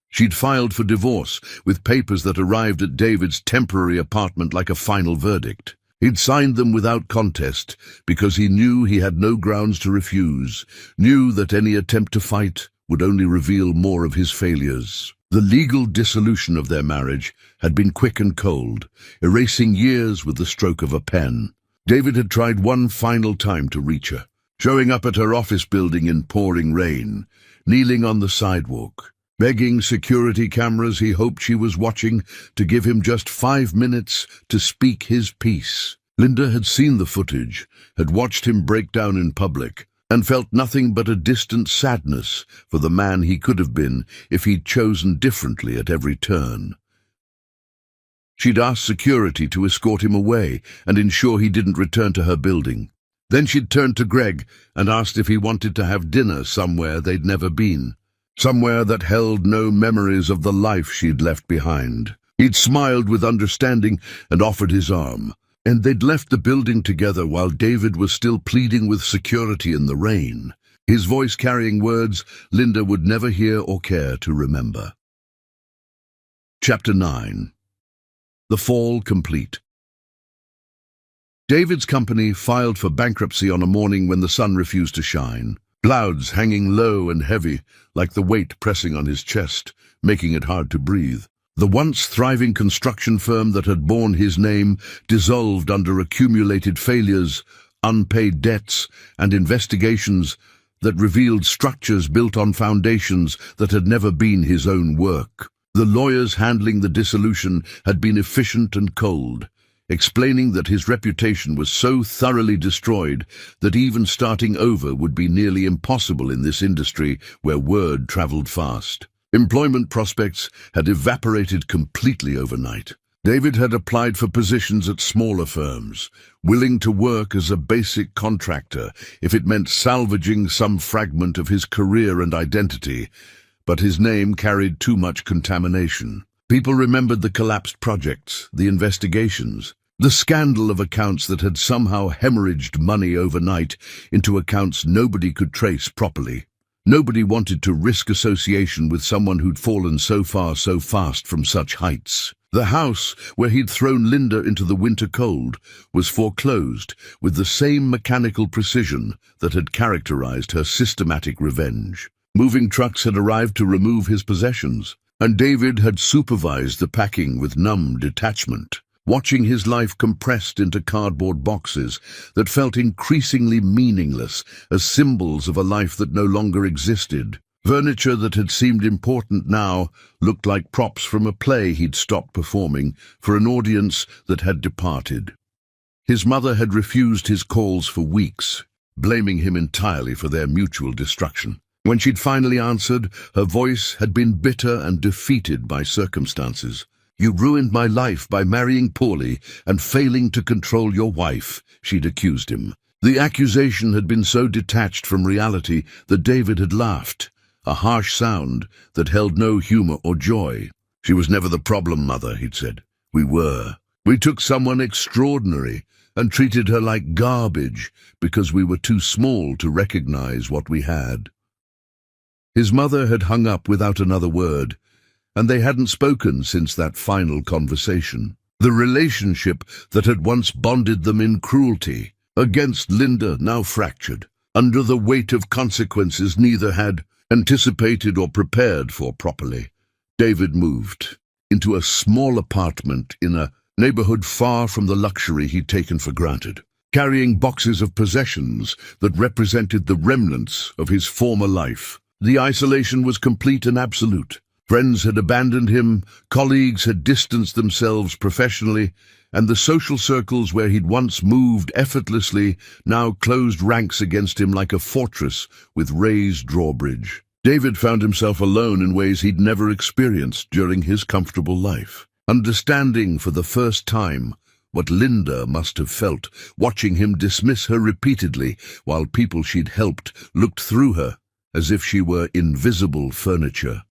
S1: She'd filed for divorce, with papers that arrived at David's temporary apartment like a final verdict. He'd signed them without contest, because he knew he had no grounds to refuse, knew that any attempt to fight would only reveal more of his failures. The legal dissolution of their marriage had been quick and cold, erasing years with the stroke of a pen. David had tried one final time to reach her, showing up at her office building in pouring rain, kneeling on the sidewalk, begging security cameras he hoped she was watching to give him just 5 minutes to speak his piece. Linda had seen the footage, had watched him break down in public, and felt nothing but a distant sadness for the man he could have been if he'd chosen differently at every turn. She'd asked security to escort him away and ensure he didn't return to her building. Then she'd turned to Greg and asked if he wanted to have dinner somewhere they'd never been, somewhere that held no memories of the life she'd left behind. He'd smiled with understanding and offered his arm, and they'd left the building together while David was still pleading with security in the rain, his voice carrying words Linda would never hear or care to remember. Chapter 9. The fall complete. David's company filed for bankruptcy on a morning when the sun refused to shine, clouds hanging low and heavy, like the weight pressing on his chest, making it hard to breathe. The once thriving construction firm that had borne his name dissolved under accumulated failures, unpaid debts, and investigations that revealed structures built on foundations that had never been his own work. The lawyers handling the dissolution had been efficient and cold, explaining that his reputation was so thoroughly destroyed that even starting over would be nearly impossible in this industry where word traveled fast. Employment prospects had evaporated completely overnight. David had applied for positions at smaller firms, willing to work as a basic contractor if it meant salvaging some fragment of his career and identity, but his name carried too much contamination. People remembered the collapsed projects, the investigations, the scandal of accounts that had somehow hemorrhaged money overnight into accounts nobody could trace properly. Nobody wanted to risk association with someone who'd fallen so far so fast from such heights. The house where he'd thrown Linda into the winter cold was foreclosed with the same mechanical precision that had characterized her systematic revenge. Moving trucks had arrived to remove his possessions, and David had supervised the packing with numb detachment, watching his life compressed into cardboard boxes that felt increasingly meaningless as symbols of a life that no longer existed. Furniture that had seemed important now looked like props from a play he'd stopped performing for an audience that had departed. His mother had refused his calls for weeks, blaming him entirely for their mutual destruction. When she'd finally answered, her voice had been bitter and defeated by circumstances. "You ruined my life by marrying poorly and failing to control your wife," she'd accused him. The accusation had been so detached from reality that David had laughed, a harsh sound that held no humor or joy. "She was never the problem, Mother," he'd said. "We were. We took someone extraordinary and treated her like garbage because we were too small to recognize what we had." His mother had hung up without another word, and they hadn't spoken since that final conversation. The relationship that had once bonded them in cruelty against Linda now fractured. under the weight of consequences neither had anticipated or prepared for properly. David moved into a small apartment in a neighborhood far from the luxury he'd taken for granted, carrying boxes of possessions that represented the remnants of his former life. The isolation was complete and absolute. Friends had abandoned him, colleagues had distanced themselves professionally, and the social circles where he'd once moved effortlessly now closed ranks against him like a fortress with raised drawbridge. David found himself alone in ways he'd never experienced during his comfortable life, understanding for the first time what Linda must have felt, watching him dismiss her repeatedly while people she'd helped looked through her as if she were invisible furniture.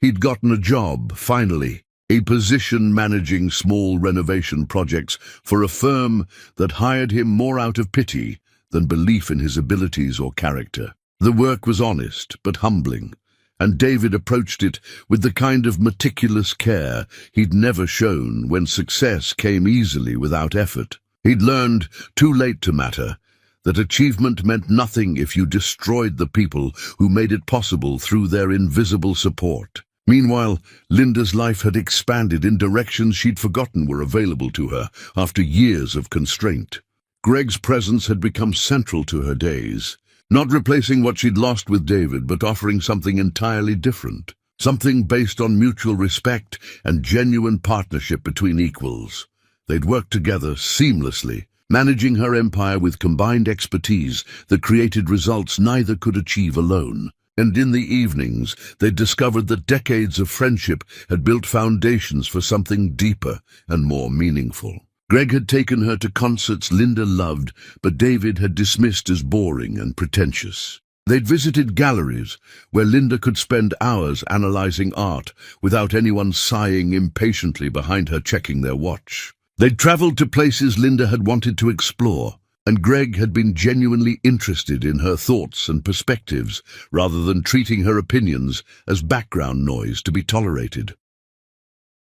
S1: He'd gotten a job, finally, a position managing small renovation projects for a firm that hired him more out of pity than belief in his abilities or character. The work was honest but humbling, and David approached it with the kind of meticulous care he'd never shown when success came easily without effort. He'd learned, too late to matter, that achievement meant nothing if you destroyed the people who made it possible through their invisible support. Meanwhile, Linda's life had expanded in directions she'd forgotten were available to her after years of constraint. Greg's presence had become central to her days, not replacing what she'd lost with David, but offering something entirely different, something based on mutual respect and genuine partnership between equals. They'd worked together seamlessly, managing her empire with combined expertise that created results neither could achieve alone. And in the evenings, they'd discovered that decades of friendship had built foundations for something deeper and more meaningful. Greg had taken her to concerts Linda loved, but David had dismissed as boring and pretentious. They'd visited galleries where Linda could spend hours analyzing art without anyone sighing impatiently behind her checking their watch. They'd traveled to places Linda had wanted to explore, and Greg had been genuinely interested in her thoughts and perspectives rather than treating her opinions as background noise to be tolerated.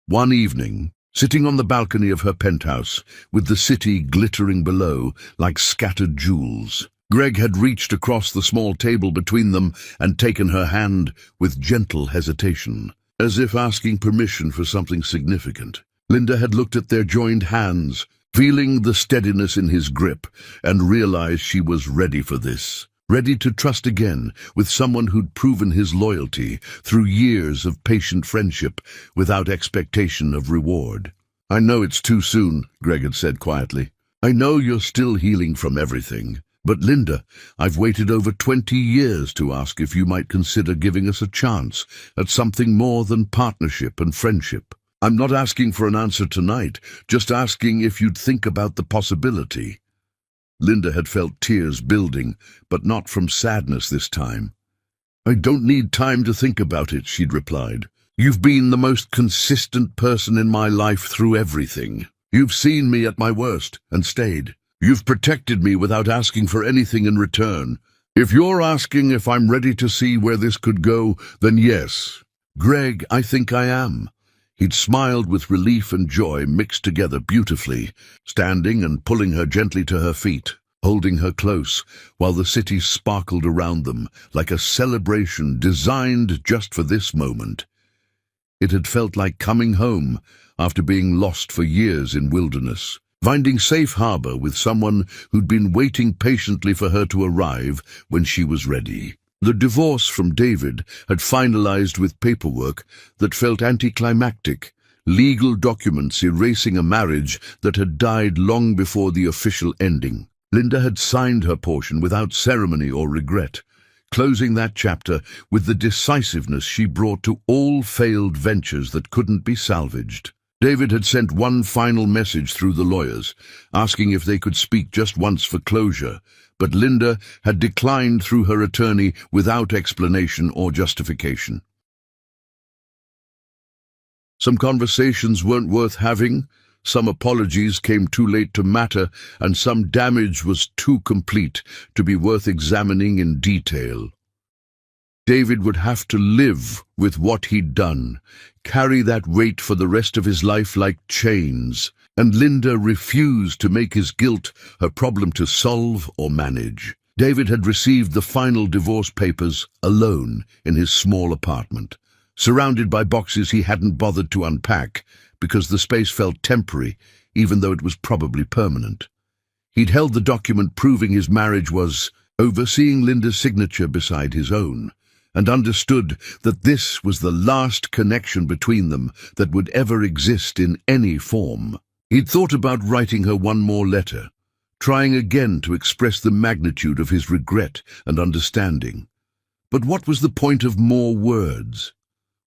S1: One evening, sitting on the balcony of her penthouse, with the city glittering below like scattered jewels, Greg had reached across the small table between them and taken her hand with gentle hesitation, as if asking permission for something significant. Linda had looked at their joined hands, feeling the steadiness in his grip, and realized she was ready for this, ready to trust again with someone who'd proven his loyalty through years of patient friendship without expectation of reward. "I know it's too soon," Greg had said quietly. "I know you're still healing from everything. But Linda, I've waited over 20 years to ask if you might consider giving us a chance at something more than partnership and friendship. I'm not asking for an answer tonight, just asking if you'd think about the possibility." Linda had felt tears building, but not from sadness this time. "I don't need time to think about it," she'd replied. "You've been the most consistent person in my life through everything. You've seen me at my worst and stayed. You've protected me without asking for anything in return. If you're asking if I'm ready to see where this could go, then yes. Greg, I think I am." He'd smiled with relief and joy mixed together beautifully, standing and pulling her gently to her feet, holding her close, while the city sparkled around them like a celebration designed just for this moment. It had felt like coming home after being lost for years in wilderness, finding safe harbor with someone who'd been waiting patiently for her to arrive when she was ready. The divorce from David had finalized with paperwork that felt anticlimactic, legal documents erasing a marriage that had died long before the official ending. Linda had signed her portion without ceremony or regret, closing that chapter with the decisiveness she brought to all failed ventures that couldn't be salvaged. David had sent one final message through the lawyers, asking if they could speak just once for closure, but Linda had declined through her attorney without explanation or justification. Some conversations weren't worth having, some apologies came too late to matter, and some damage was too complete to be worth examining in detail. David would have to live with what he'd done, carry that weight for the rest of his life like chains, and Linda refused to make his guilt her problem to solve or manage. David had received the final divorce papers alone in his small apartment, surrounded by boxes he hadn't bothered to unpack because the space felt temporary, even though it was probably permanent. He'd held the document proving his marriage was overseeing Linda's signature beside his own, and understood that this was the last connection between them that would ever exist in any form. He'd thought about writing her one more letter, trying again to express the magnitude of his regret and understanding. But what was the point of more words?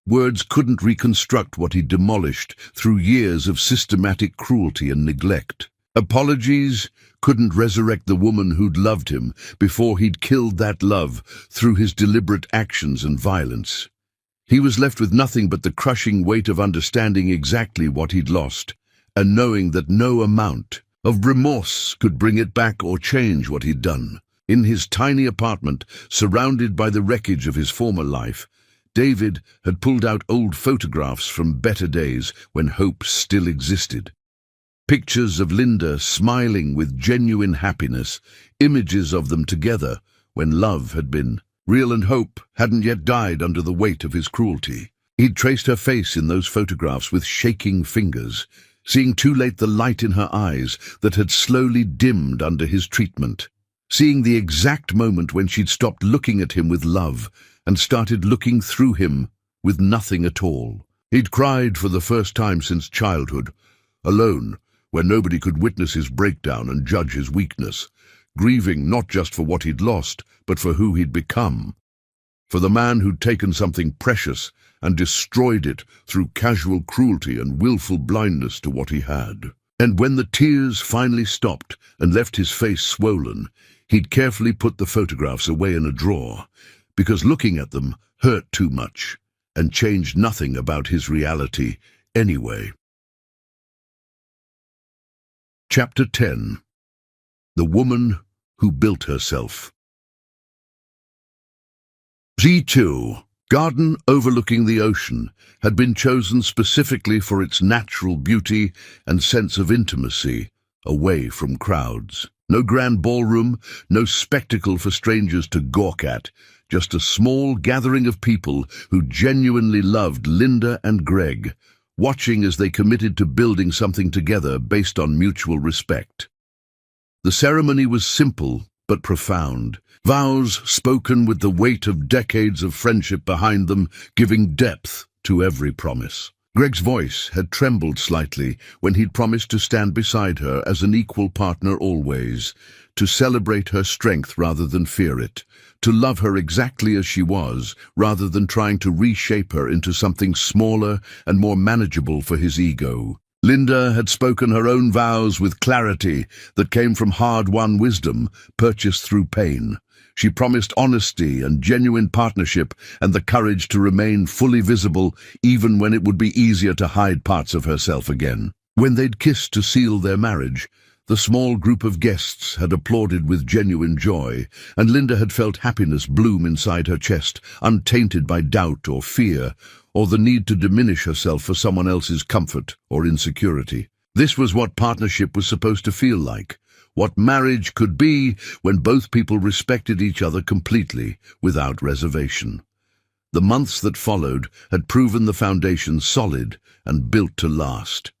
S1: Words couldn't reconstruct what he'd demolished through years of systematic cruelty and neglect. Apologies couldn't resurrect the woman who'd loved him before he'd killed that love through his deliberate actions and violence. He was left with nothing but the crushing weight of understanding exactly what he'd lost, and knowing that no amount of remorse could bring it back or change what he'd done. In his tiny apartment, surrounded by the wreckage of his former life, David had pulled out old photographs from better days when hope still existed. Pictures of Linda smiling with genuine happiness, images of them together when love had been real and hope hadn't yet died under the weight of his cruelty. He'd traced her face in those photographs with shaking fingers, seeing too late the light in her eyes that had slowly dimmed under his treatment, seeing the exact moment when she'd stopped looking at him with love and started looking through him with nothing at all. He'd cried for the first time since childhood, alone, where nobody could witness his breakdown and judge his weakness, grieving not just for what he'd lost, but for who he'd become. For the man who'd taken something precious and destroyed it through casual cruelty and willful blindness to what he had. And when the tears finally stopped and left his face swollen, he'd carefully put the photographs away in a drawer, because looking at them hurt too much and changed nothing about his reality anyway. Chapter 10. The Woman Who Built Herself. Z2, garden overlooking the ocean, had been chosen specifically for its natural beauty and sense of intimacy, away from crowds. No grand ballroom, no spectacle for strangers to gawk at, just a small gathering of people who genuinely loved Linda and Greg, watching as they committed to building something together based on mutual respect. The ceremony was simple but profound, vows spoken with the weight of decades of friendship behind them, giving depth to every promise. Greg's voice had trembled slightly when he'd promised to stand beside her as an equal partner always, to celebrate her strength rather than fear it, to love her exactly as she was rather than trying to reshape her into something smaller and more manageable for his ego. Linda had spoken her own vows with clarity that came from hard-won wisdom, purchased through pain. She promised honesty and genuine partnership and the courage to remain fully visible even when it would be easier to hide parts of herself again. When they'd kissed to seal their marriage, the small group of guests had applauded with genuine joy, and Linda had felt happiness bloom inside her chest, untainted by doubt or fear, or the need to diminish herself for someone else's comfort or insecurity. This was what partnership was supposed to feel like, what marriage could be when both people respected each other completely, without reservation. The months that followed had proven the foundation solid and built to last.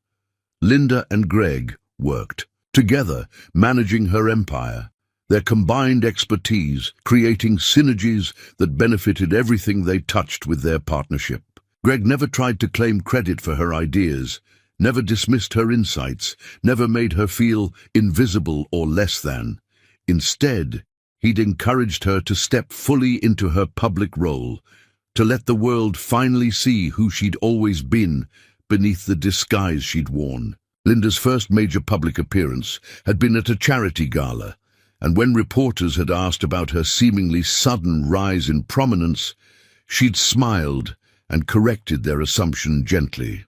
S1: Linda and Greg worked together, managing her empire, their combined expertise creating synergies that benefited everything they touched with their partnership. Greg never tried to claim credit for her ideas, never dismissed her insights, never made her feel invisible or less than. Instead, he'd encouraged her to step fully into her public role, to let the world finally see who she'd always been beneath the disguise she'd worn. Linda's first major public appearance had been at a charity gala, and when reporters had asked about her seemingly sudden rise in prominence, she'd smiled and corrected their assumption gently.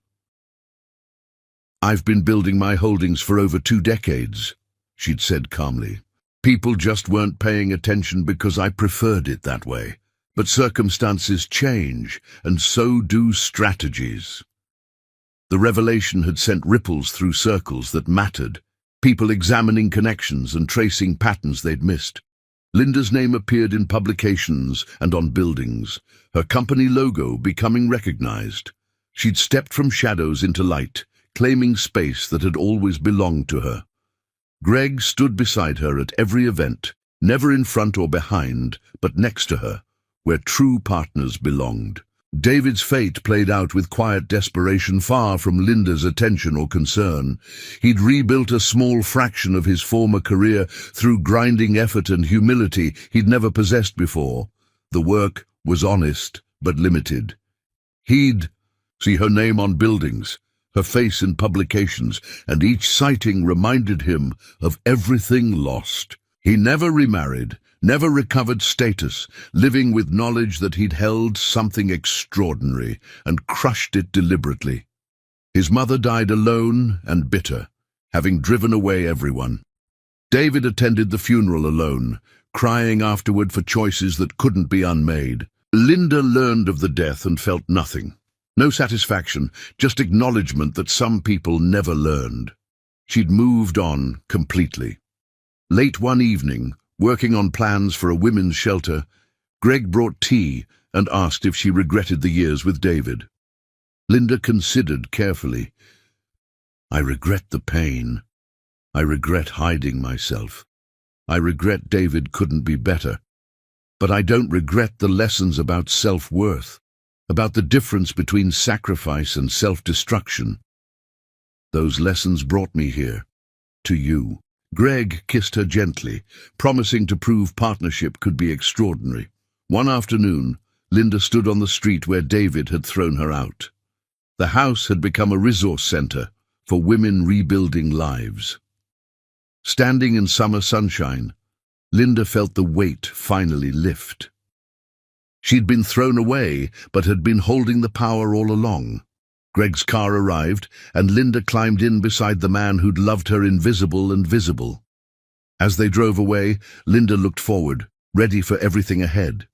S1: "I've been building my holdings for over 2 decades, she'd said calmly. People just weren't paying attention because I preferred it that way. But circumstances change, and so do strategies." The revelation had sent ripples through circles that mattered, people examining connections and tracing patterns they'd missed. Linda's name appeared in publications and on buildings, her company logo becoming recognized. She'd stepped from shadows into light, claiming space that had always belonged to her. Greg stood beside her at every event, never in front or behind, but next to her, where true partners belonged. David's fate played out with quiet desperation, far from Linda's attention or concern. He'd rebuilt a small fraction of his former career through grinding effort and humility he'd never possessed before. The work was honest, but limited. He'd see her name on buildings, her face in publications, and each sighting reminded him of everything lost. He never remarried, never recovered status, living with knowledge that he'd held something extraordinary and crushed it deliberately. His mother died alone and bitter, having driven away everyone. David attended the funeral alone, crying afterward for choices that couldn't be unmade. Linda learned of the death and felt nothing. No satisfaction, just acknowledgement that some people never learned. She'd moved on completely. Late one evening, working on plans for a women's shelter, Greg brought tea and asked if she regretted the years with David. Linda considered carefully. "I regret the pain. I regret hiding myself. I regret David couldn't be better. But I don't regret the lessons about self-worth, about the difference between sacrifice and self-destruction. Those lessons brought me here, to you." Greg kissed her gently, promising to prove partnership could be extraordinary. One afternoon, Linda stood on the street where David had thrown her out. The house had become a resource center for women rebuilding lives. Standing in summer sunshine, Linda felt the weight finally lift. She'd been thrown away, but had been holding the power all along. Greg's car arrived, and Linda climbed in beside the man who'd loved her invisible and visible. As they drove away, Linda looked forward, ready for everything ahead.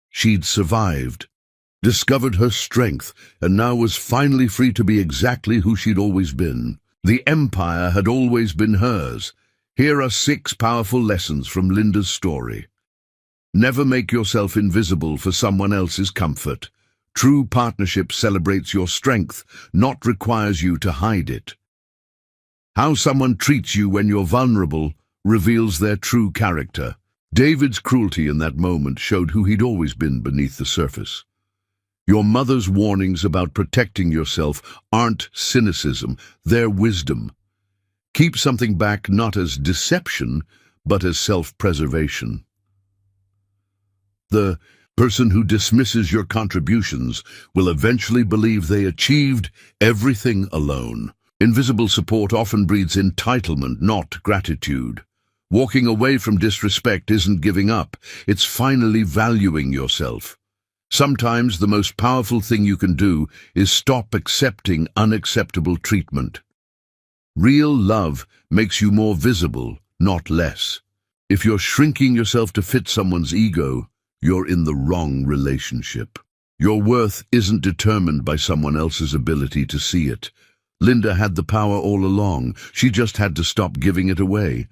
S1: She'd survived, discovered her strength, and now was finally free to be exactly who she'd always been. The empire had always been hers. Here are 6 powerful lessons from Linda's story. Never make yourself invisible for someone else's comfort. True partnership celebrates your strength, not requires you to hide it. How someone treats you when you're vulnerable reveals their true character. David's cruelty in that moment showed who he'd always been beneath the surface. Your mother's warnings about protecting yourself aren't cynicism, they're wisdom. Keep something back not as deception, but as self-preservation. The person who dismisses your contributions will eventually believe they achieved everything alone. Invisible support often breeds entitlement, not gratitude. Walking away from disrespect isn't giving up, it's finally valuing yourself. Sometimes the most powerful thing you can do is stop accepting unacceptable treatment. Real love makes you more visible, not less. If you're shrinking yourself to fit someone's ego, you're in the wrong relationship. Your worth isn't determined by someone else's ability to see it. Linda had the power all along. She just had to stop giving it away.